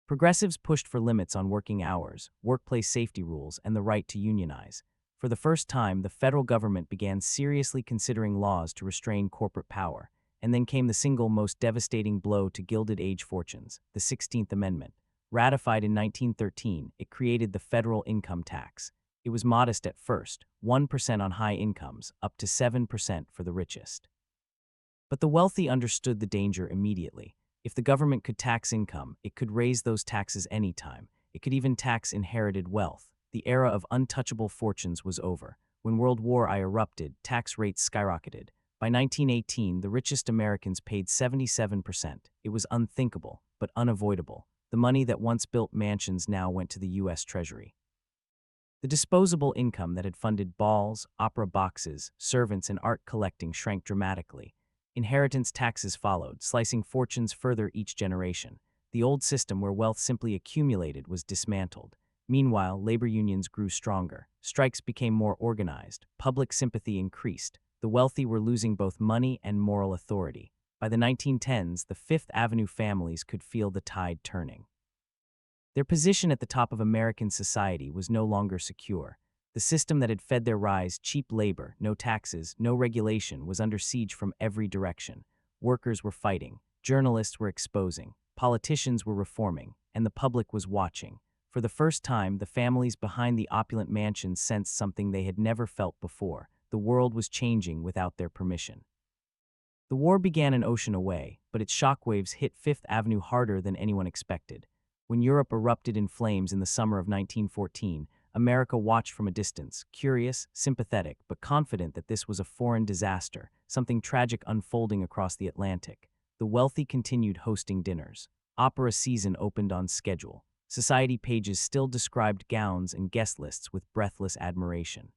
Progressives pushed for limits on working hours, workplace safety rules, and the right to unionize. For the first time, the federal government began seriously considering laws to restrain corporate power. And then came the single most devastating blow to Gilded Age fortunes, the 16th Amendment. Ratified in 1913, it created the federal income tax. It was modest at first, 1% on high incomes, up to 7% for the richest. But the wealthy understood the danger immediately. If the government could tax income, it could raise those taxes anytime. It could even tax inherited wealth. The era of untouchable fortunes was over. When World War I erupted, tax rates skyrocketed. By 1918, the richest Americans paid 77%. It was unthinkable, but unavoidable. The money that once built mansions now went to the U.S. Treasury. The disposable income that had funded balls, opera boxes, servants, and art collecting shrank dramatically. Inheritance taxes followed, slicing fortunes further each generation. The old system where wealth simply accumulated was dismantled. Meanwhile, labor unions grew stronger. Strikes became more organized. Public sympathy increased. The wealthy were losing both money and moral authority. By the 1910s, the Fifth Avenue families could feel the tide turning. Their position at the top of American society was no longer secure. The system that had fed their rise, cheap labor, no taxes, no regulation, was under siege from every direction. Workers were fighting, journalists were exposing, politicians were reforming, and the public was watching. For the first time, the families behind the opulent mansions sensed something they had never felt before. The world was changing without their permission. The war began an ocean away, but its shockwaves hit Fifth Avenue harder than anyone expected. When Europe erupted in flames in the summer of 1914, America watched from a distance, curious, sympathetic, but confident that this was a foreign disaster, something tragic unfolding across the Atlantic. The wealthy continued hosting dinners. Opera season opened on schedule. Society pages still described gowns and guest lists with breathless admiration.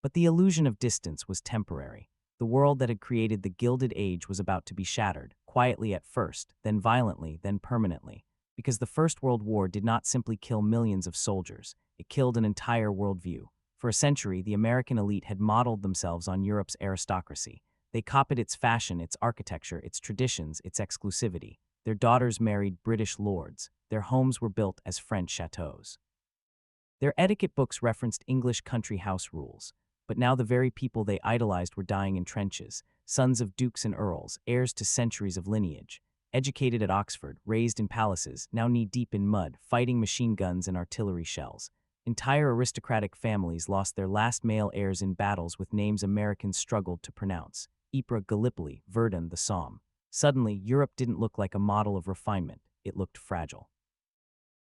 But the illusion of distance was temporary. The world that had created the Gilded Age was about to be shattered, quietly at first, then violently, then permanently. Because the First World War did not simply kill millions of soldiers, it killed an entire worldview. For a century, the American elite had modeled themselves on Europe's aristocracy. They copied its fashion, its architecture, its traditions, its exclusivity. Their daughters married British lords. Their homes were built as French chateaux. Their etiquette books referenced English country house rules. But now the very people they idolized were dying in trenches, sons of dukes and earls, heirs to centuries of lineage. Educated at Oxford, raised in palaces, now knee-deep in mud, fighting machine guns and artillery shells. Entire aristocratic families lost their last male heirs in battles with names Americans struggled to pronounce. Ypres, Gallipoli, Verdun, the Somme. Suddenly, Europe didn't look like a model of refinement. It looked fragile.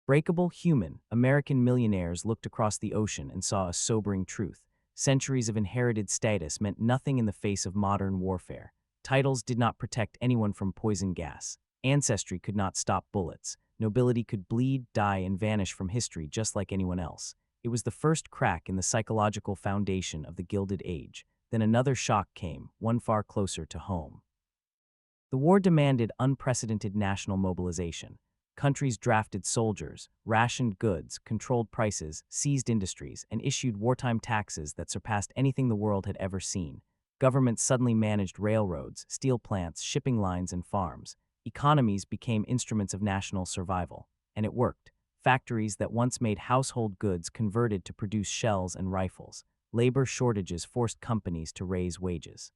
Breakable, human, American millionaires looked across the ocean and saw a sobering truth. Centuries of inherited status meant nothing in the face of modern warfare. Titles did not protect anyone from poison gas. Ancestry could not stop bullets. Nobility could bleed, die, and vanish from history just like anyone else. It was the first crack in the psychological foundation of the Gilded Age. Then another shock came, one far closer to home. The war demanded unprecedented national mobilization. Countries drafted soldiers, rationed goods, controlled prices, seized industries, and issued wartime taxes that surpassed anything the world had ever seen. Governments suddenly managed railroads, steel plants, shipping lines, and farms. Economies became instruments of national survival. And it worked. Factories that once made household goods converted to produce shells and rifles. Labor shortages forced companies to raise wages.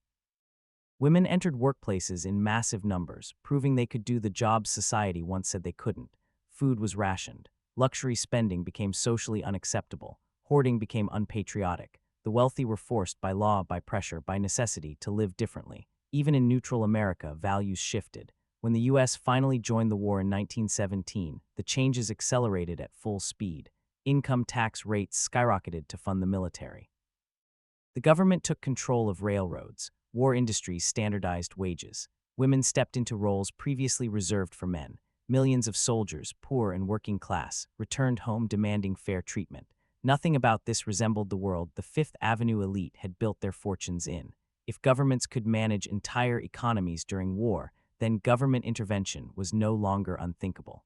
Women entered workplaces in massive numbers, proving they could do the jobs society once said they couldn't. Food was rationed. Luxury spending became socially unacceptable. Hoarding became unpatriotic. The wealthy were forced by law, by pressure, by necessity to live differently. Even in neutral America, values shifted. When the U.S. finally joined the war in 1917, the changes accelerated at full speed. Income tax rates skyrocketed to fund the military. The government took control of railroads. War industries standardized wages. Women stepped into roles previously reserved for men. Millions of soldiers, poor and working class, returned home demanding fair treatment. Nothing about this resembled the world the Fifth Avenue elite had built their fortunes in. If governments could manage entire economies during war, then government intervention was no longer unthinkable.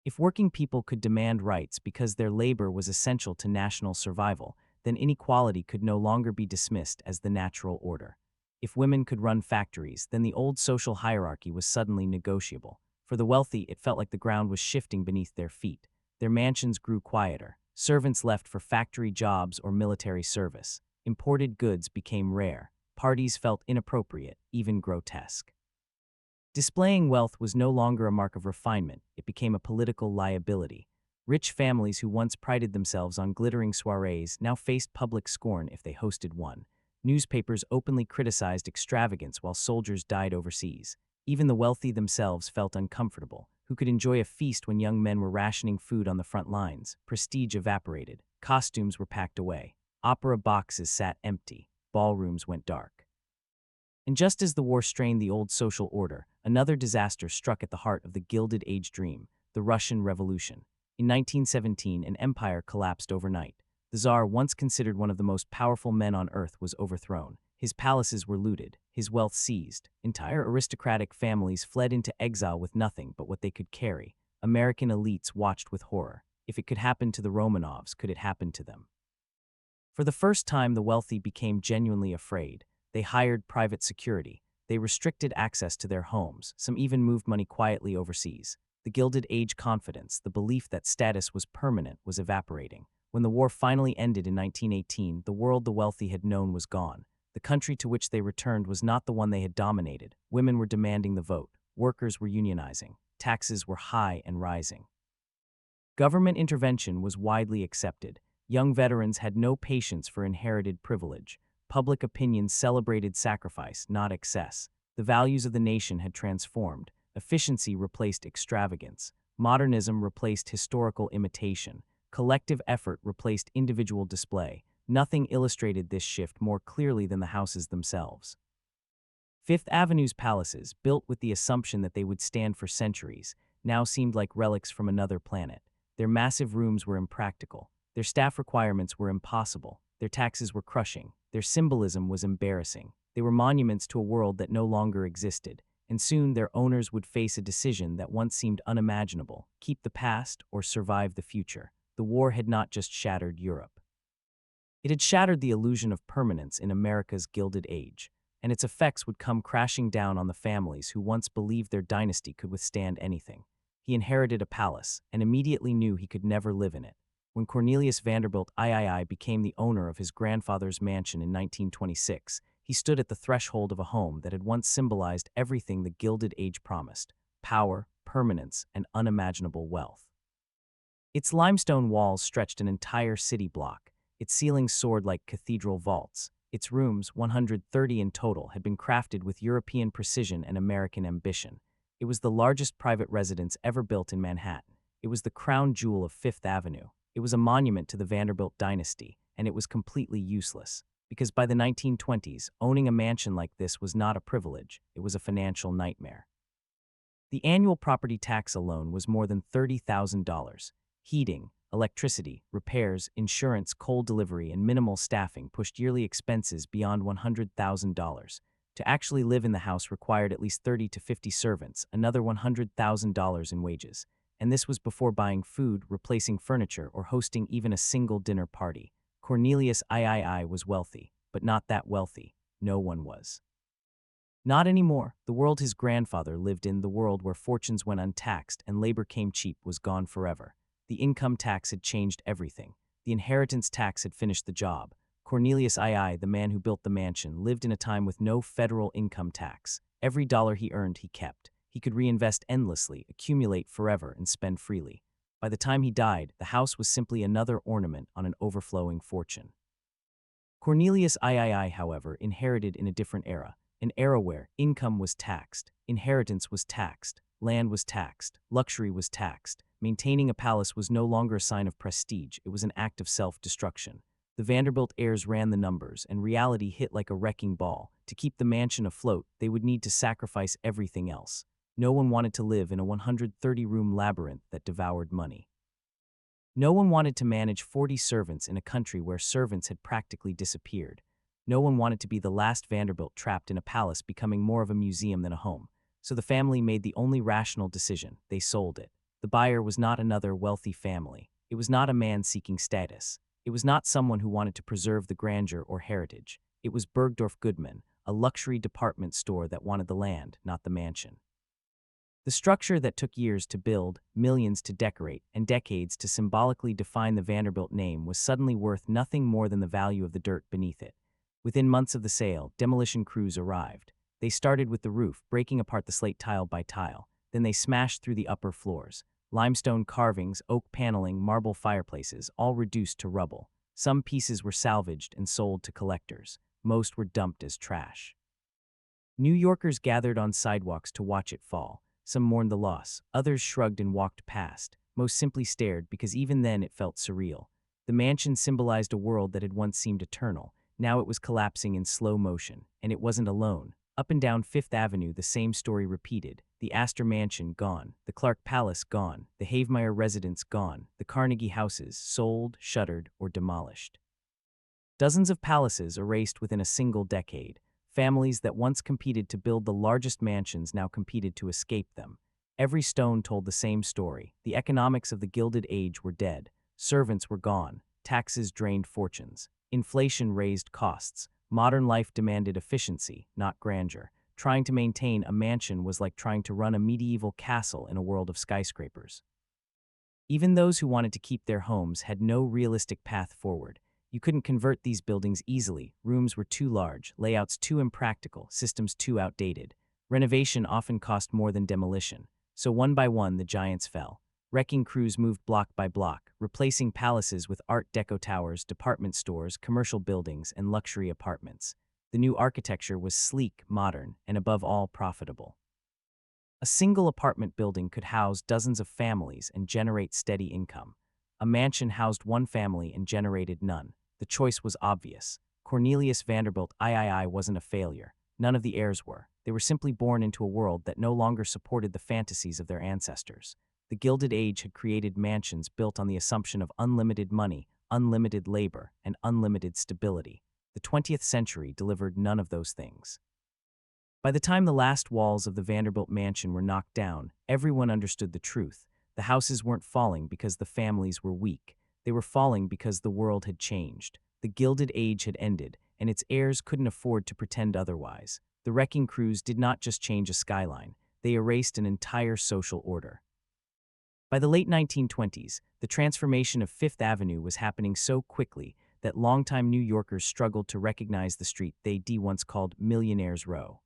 If working people could demand rights because their labor was essential to national survival, then inequality could no longer be dismissed as the natural order. If women could run factories, then the old social hierarchy was suddenly negotiable. For the wealthy, it felt like the ground was shifting beneath their feet. Their mansions grew quieter. Servants left for factory jobs or military service. Imported goods became rare. Parties felt inappropriate, even grotesque. Displaying wealth was no longer a mark of refinement. It became a political liability. Rich families who once prided themselves on glittering soirees now faced public scorn if they hosted one. Newspapers openly criticized extravagance while soldiers died overseas. Even the wealthy themselves felt uncomfortable. Who could enjoy a feast when young men were rationing food on the front lines? Prestige evaporated. Costumes were packed away. Opera boxes sat empty. Ballrooms went dark. And just as the war strained the old social order, another disaster struck at the heart of the Gilded Age dream, the Russian Revolution. In 1917, an empire collapsed overnight. The Tsar, once considered one of the most powerful men on earth, was overthrown. His palaces were looted, his wealth seized. Entire aristocratic families fled into exile with nothing but what they could carry. American elites watched with horror. If it could happen to the Romanovs, could it happen to them? For the first time, the wealthy became genuinely afraid. They hired private security. They restricted access to their homes. Some even moved money quietly overseas. The Gilded Age confidence, the belief that status was permanent, was evaporating. When the war finally ended in 1918, the world the wealthy had known was gone. The country to which they returned was not the one they had dominated. Women were demanding the vote. Workers were unionizing. Taxes were high and rising. Government intervention was widely accepted. Young veterans had no patience for inherited privilege. Public opinion celebrated sacrifice, not excess. The values of the nation had transformed. Efficiency replaced extravagance. Modernism replaced historical imitation. Collective effort replaced individual display. Nothing illustrated this shift more clearly than the houses themselves. Fifth Avenue's palaces, built with the assumption that they would stand for centuries, now seemed like relics from another planet. Their massive rooms were impractical. Their staff requirements were impossible. Their taxes were crushing. Their symbolism was embarrassing. They were monuments to a world that no longer existed, and soon their owners would face a decision that once seemed unimaginable: keep the past or survive the future. The war had not just shattered Europe. It had shattered the illusion of permanence in America's Gilded Age, and its effects would come crashing down on the families who once believed their dynasty could withstand anything. He inherited a palace and immediately knew he could never live in it. When Cornelius Vanderbilt III became the owner of his grandfather's mansion in 1926, he stood at the threshold of a home that had once symbolized everything the Gilded Age promised: power, permanence, and unimaginable wealth. Its limestone walls stretched an entire city block. Its ceilings soared like cathedral vaults. Its rooms, 130 in total, had been crafted with European precision and American ambition. It was the largest private residence ever built in Manhattan. It was the crown jewel of Fifth Avenue. It was a monument to the Vanderbilt dynasty, and it was completely useless. Because by the 1920s, owning a mansion like this was not a privilege, it was a financial nightmare. The annual property tax alone was more than $30,000. Heating, electricity, repairs, insurance, coal delivery, and minimal staffing pushed yearly expenses beyond $100,000. To actually live in the house required at least 30 to 50 servants, another $100,000 in wages. And this was before buying food, replacing furniture, or hosting even a single dinner party. Cornelius III was wealthy, but not that wealthy. No one was. Not anymore. The world his grandfather lived in, the world where fortunes went untaxed and labor came cheap, was gone forever. The income tax had changed everything. The inheritance tax had finished the job. Cornelius II, the man who built the mansion, lived in a time with no federal income tax. Every dollar he earned, he kept. He could reinvest endlessly, accumulate forever, and spend freely. By the time he died, the house was simply another ornament on an overflowing fortune. Cornelius III, however, inherited in a different era, an era where income was taxed, inheritance was taxed, land was taxed, luxury was taxed. Maintaining a palace was no longer a sign of prestige, it was an act of self-destruction. The Vanderbilt heirs ran the numbers, and reality hit like a wrecking ball. To keep the mansion afloat, they would need to sacrifice everything else. No one wanted to live in a 130-room labyrinth that devoured money. No one wanted to manage 40 servants in a country where servants had practically disappeared. No one wanted to be the last Vanderbilt trapped in a palace, becoming more of a museum than a home. So the family made the only rational decision: they sold it. The buyer was not another wealthy family. It was not a man seeking status. It was not someone who wanted to preserve the grandeur or heritage. It was Bergdorf Goodman, a luxury department store that wanted the land, not the mansion. The structure that took years to build, millions to decorate, and decades to symbolically define the Vanderbilt name was suddenly worth nothing more than the value of the dirt beneath it. Within months of the sale, demolition crews arrived. They started with the roof, breaking apart the slate tile by tile. Then they smashed through the upper floors. Limestone carvings, oak paneling, marble fireplaces, all reduced to rubble. Some pieces were salvaged and sold to collectors. Most were dumped as trash. New Yorkers gathered on sidewalks to watch it fall. Some mourned the loss. Others shrugged and walked past. Most simply stared, because even then it felt surreal. The mansion symbolized a world that had once seemed eternal. Now it was collapsing in slow motion, and it wasn't alone. Up and down Fifth Avenue, the same story repeated. The Astor Mansion gone, the Clark Palace gone, the Havemeyer residence gone, the Carnegie houses sold, shuttered, or demolished. Dozens of palaces erased within a single decade. Families that once competed to build the largest mansions now competed to escape them. Every stone told the same story. The economics of the Gilded Age were dead. Servants were gone. Taxes drained fortunes. inflation raised costs. Modern life demanded efficiency, not grandeur. Trying to maintain a mansion was like trying to run a medieval castle in a world of skyscrapers. Even those who wanted to keep their homes had no realistic path forward. You couldn't convert these buildings easily. Rooms were too large, layouts too impractical, systems too outdated. Renovation often cost more than demolition. So one by one, the giants fell. Wrecking crews moved block by block, replacing palaces with Art Deco towers, department stores, commercial buildings, and luxury apartments. The new architecture was sleek, modern, and above all profitable. A single apartment building could house dozens of families and generate steady income. A mansion housed one family and generated none. The choice was obvious. Cornelius Vanderbilt III wasn't a failure. None of the heirs were. They were simply born into a world that no longer supported the fantasies of their ancestors. The Gilded Age had created mansions built on the assumption of unlimited money, unlimited labor, and unlimited stability. The 20th century delivered none of those things. By the time the last walls of the Vanderbilt mansion were knocked down, everyone understood the truth. The houses weren't falling because the families were weak. They were falling because the world had changed. The Gilded Age had ended, and its heirs couldn't afford to pretend otherwise. The wrecking crews did not just change a skyline, they erased an entire social order. By the late 1920s, the transformation of Fifth Avenue was happening so quickly that longtime New Yorkers struggled to recognize the street they'd once called Millionaire's Row.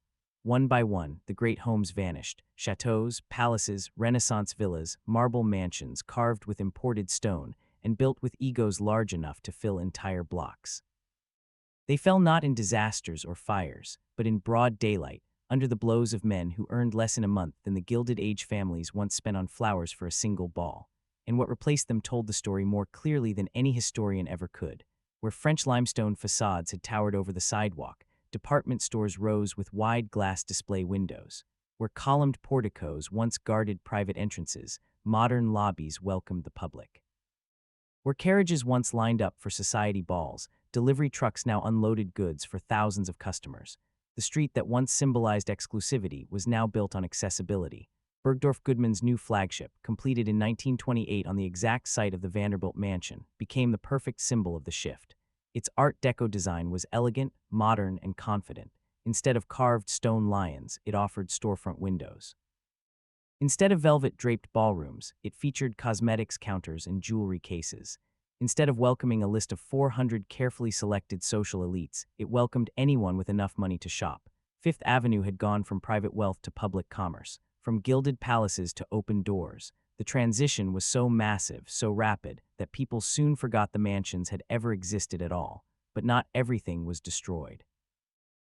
One by one, the great homes vanished. Chateaus, palaces, Renaissance villas, marble mansions carved with imported stone and built with egos large enough to fill entire blocks. They fell not in disasters or fires, but in broad daylight, under the blows of men who earned less in a month than the Gilded Age families once spent on flowers for a single ball. And what replaced them told the story more clearly than any historian ever could. Where French limestone facades had towered over the sidewalk, department stores rose with wide glass display windows. Where columned porticos once guarded private entrances, modern lobbies welcomed the public. Where carriages once lined up for society balls, delivery trucks now unloaded goods for thousands of customers. The street that once symbolized exclusivity was now built on accessibility. Bergdorf Goodman's new flagship, completed in 1928 on the exact site of the Vanderbilt mansion, became the perfect symbol of the shift. Its Art Deco design was elegant, modern, and confident. Instead of carved stone lions, it offered storefront windows. Instead of velvet-draped ballrooms, it featured cosmetics counters and jewelry cases. Instead of welcoming a list of 400 carefully selected social elites, it welcomed anyone with enough money to shop. Fifth Avenue had gone from private wealth to public commerce, from gilded palaces to open doors. The transition was so massive, so rapid, that people soon forgot the mansions had ever existed at all. But not everything was destroyed.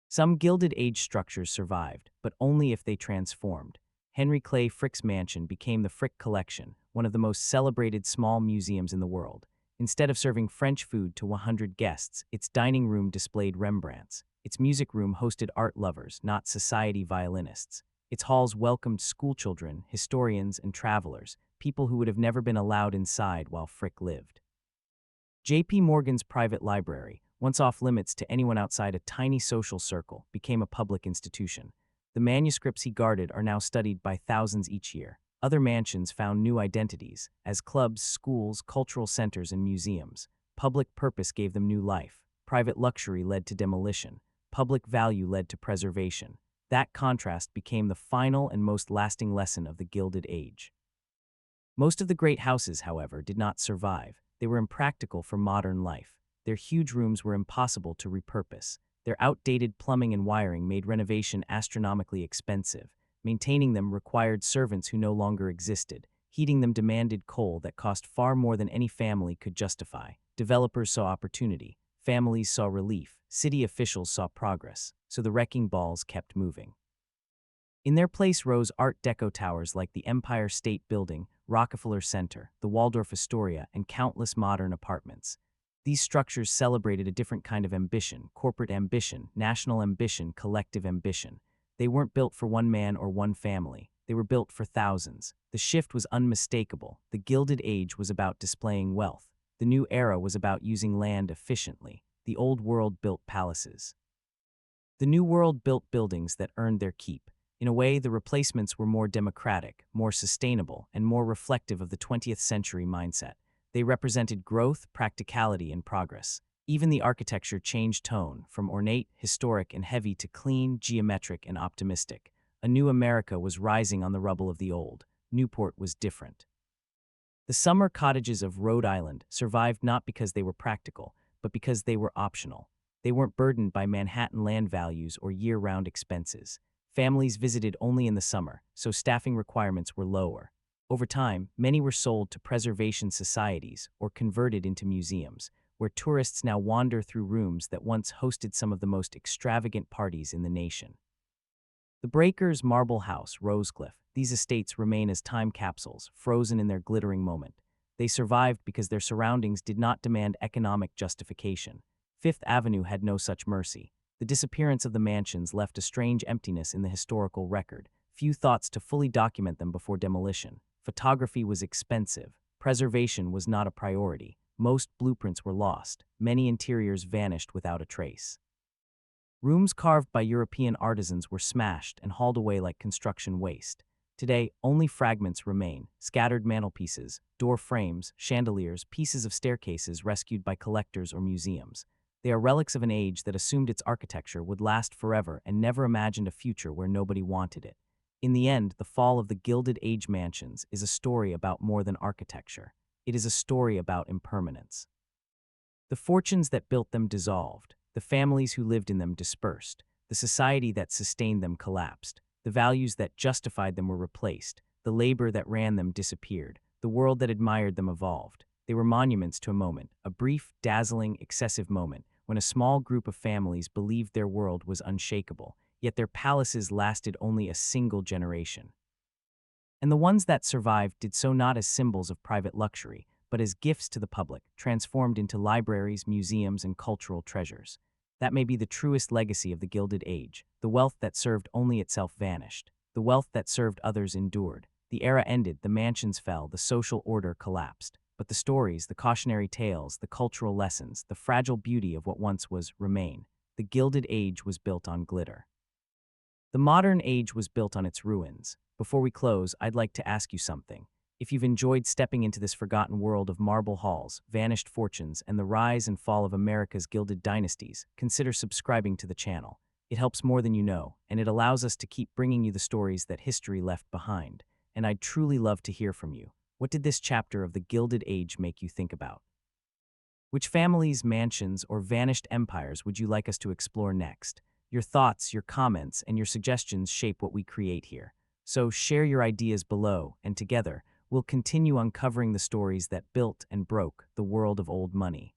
Some Gilded Age structures survived, but only if they transformed. Henry Clay Frick's mansion became the Frick Collection, one of the most celebrated small museums in the world. Instead of serving French food to 100 guests, its dining room displayed Rembrandts. Its music room hosted art lovers, not society violinists. Its halls welcomed schoolchildren, historians, and travelers, people who would have never been allowed inside while Frick lived. J.P. Morgan's private library, once off limits to anyone outside a tiny social circle, became a public institution. The manuscripts he guarded are now studied by thousands each year. Other mansions found new identities, as clubs, schools, cultural centers, and museums. Public purpose gave them new life. Private luxury led to demolition. Public value led to preservation. That contrast became the final and most lasting lesson of the Gilded Age. Most of the great houses, however, did not survive. They were impractical for modern life. Their huge rooms were impossible to repurpose. Their outdated plumbing and wiring made renovation astronomically expensive. Maintaining them required servants who no longer existed. Heating them demanded coal that cost far more than any family could justify. Developers saw opportunity. Families saw relief. City officials saw progress. So the wrecking balls kept moving. In their place rose Art Deco towers like the Empire State Building, Rockefeller Center, the Waldorf Astoria, and countless modern apartments. These structures celebrated a different kind of ambition: corporate ambition, national ambition, collective ambition. They weren't built for one man or one family. They were built for thousands. The shift was unmistakable. The Gilded Age was about displaying wealth. The new era was about using land efficiently. The old world built palaces. The new world built buildings that earned their keep. In a way, the replacements were more democratic, more sustainable, and more reflective of the 20th century mindset. They represented growth, practicality, and progress. Even the architecture changed tone, from ornate, historic, and heavy to clean, geometric, and optimistic. A new America was rising on the rubble of the old. Newport was different. The summer cottages of Rhode Island survived not because they were practical, but because they were optional. They weren't burdened by Manhattan land values or year-round expenses. Families visited only in the summer, so staffing requirements were lower. Over time, many were sold to preservation societies or converted into museums, where tourists now wander through rooms that once hosted some of the most extravagant parties in the nation. The Breakers' Marble House, Rosecliff, these estates remain as time capsules, frozen in their glittering moment. They survived because their surroundings did not demand economic justification. Fifth Avenue had no such mercy. The disappearance of the mansions left a strange emptiness in the historical record. Few thoughts to fully document them before demolition. Photography was expensive. Preservation was not a priority. Most blueprints were lost. Many interiors vanished without a trace. Rooms carved by European artisans were smashed and hauled away like construction waste. Today, only fragments remain: scattered mantelpieces, door frames, chandeliers, pieces of staircases rescued by collectors or museums. They are relics of an age that assumed its architecture would last forever and never imagined a future where nobody wanted it. In the end, the fall of the Gilded Age mansions is a story about more than architecture. It is a story about impermanence. The fortunes that built them dissolved. The families who lived in them dispersed. The society that sustained them collapsed. The values that justified them were replaced. The labor that ran them disappeared. The world that admired them evolved. They were monuments to a moment, a brief, dazzling, excessive moment, when a small group of families believed their world was unshakable, yet their palaces lasted only a single generation. And the ones that survived did so not as symbols of private luxury, but as gifts to the public, transformed into libraries, museums, and cultural treasures. That may be the truest legacy of the Gilded Age. The wealth that served only itself vanished. The wealth that served others endured. The era ended, the mansions fell, the social order collapsed. But the stories, the cautionary tales, the cultural lessons, the fragile beauty of what once was, remain. The Gilded Age was built on glitter. The modern age was built on its ruins. Before we close, I'd like to ask you something. If you've enjoyed stepping into this forgotten world of marble halls, vanished fortunes, and the rise and fall of America's gilded dynasties, consider subscribing to the channel. It helps more than you know, and it allows us to keep bringing you the stories that history left behind. And I'd truly love to hear from you. What did this chapter of the Gilded Age make you think about? Which families, mansions, or vanished empires would you like us to explore next? Your thoughts, your comments, and your suggestions shape what we create here. So share your ideas below, and together, we'll continue uncovering the stories that built and broke the world of old money.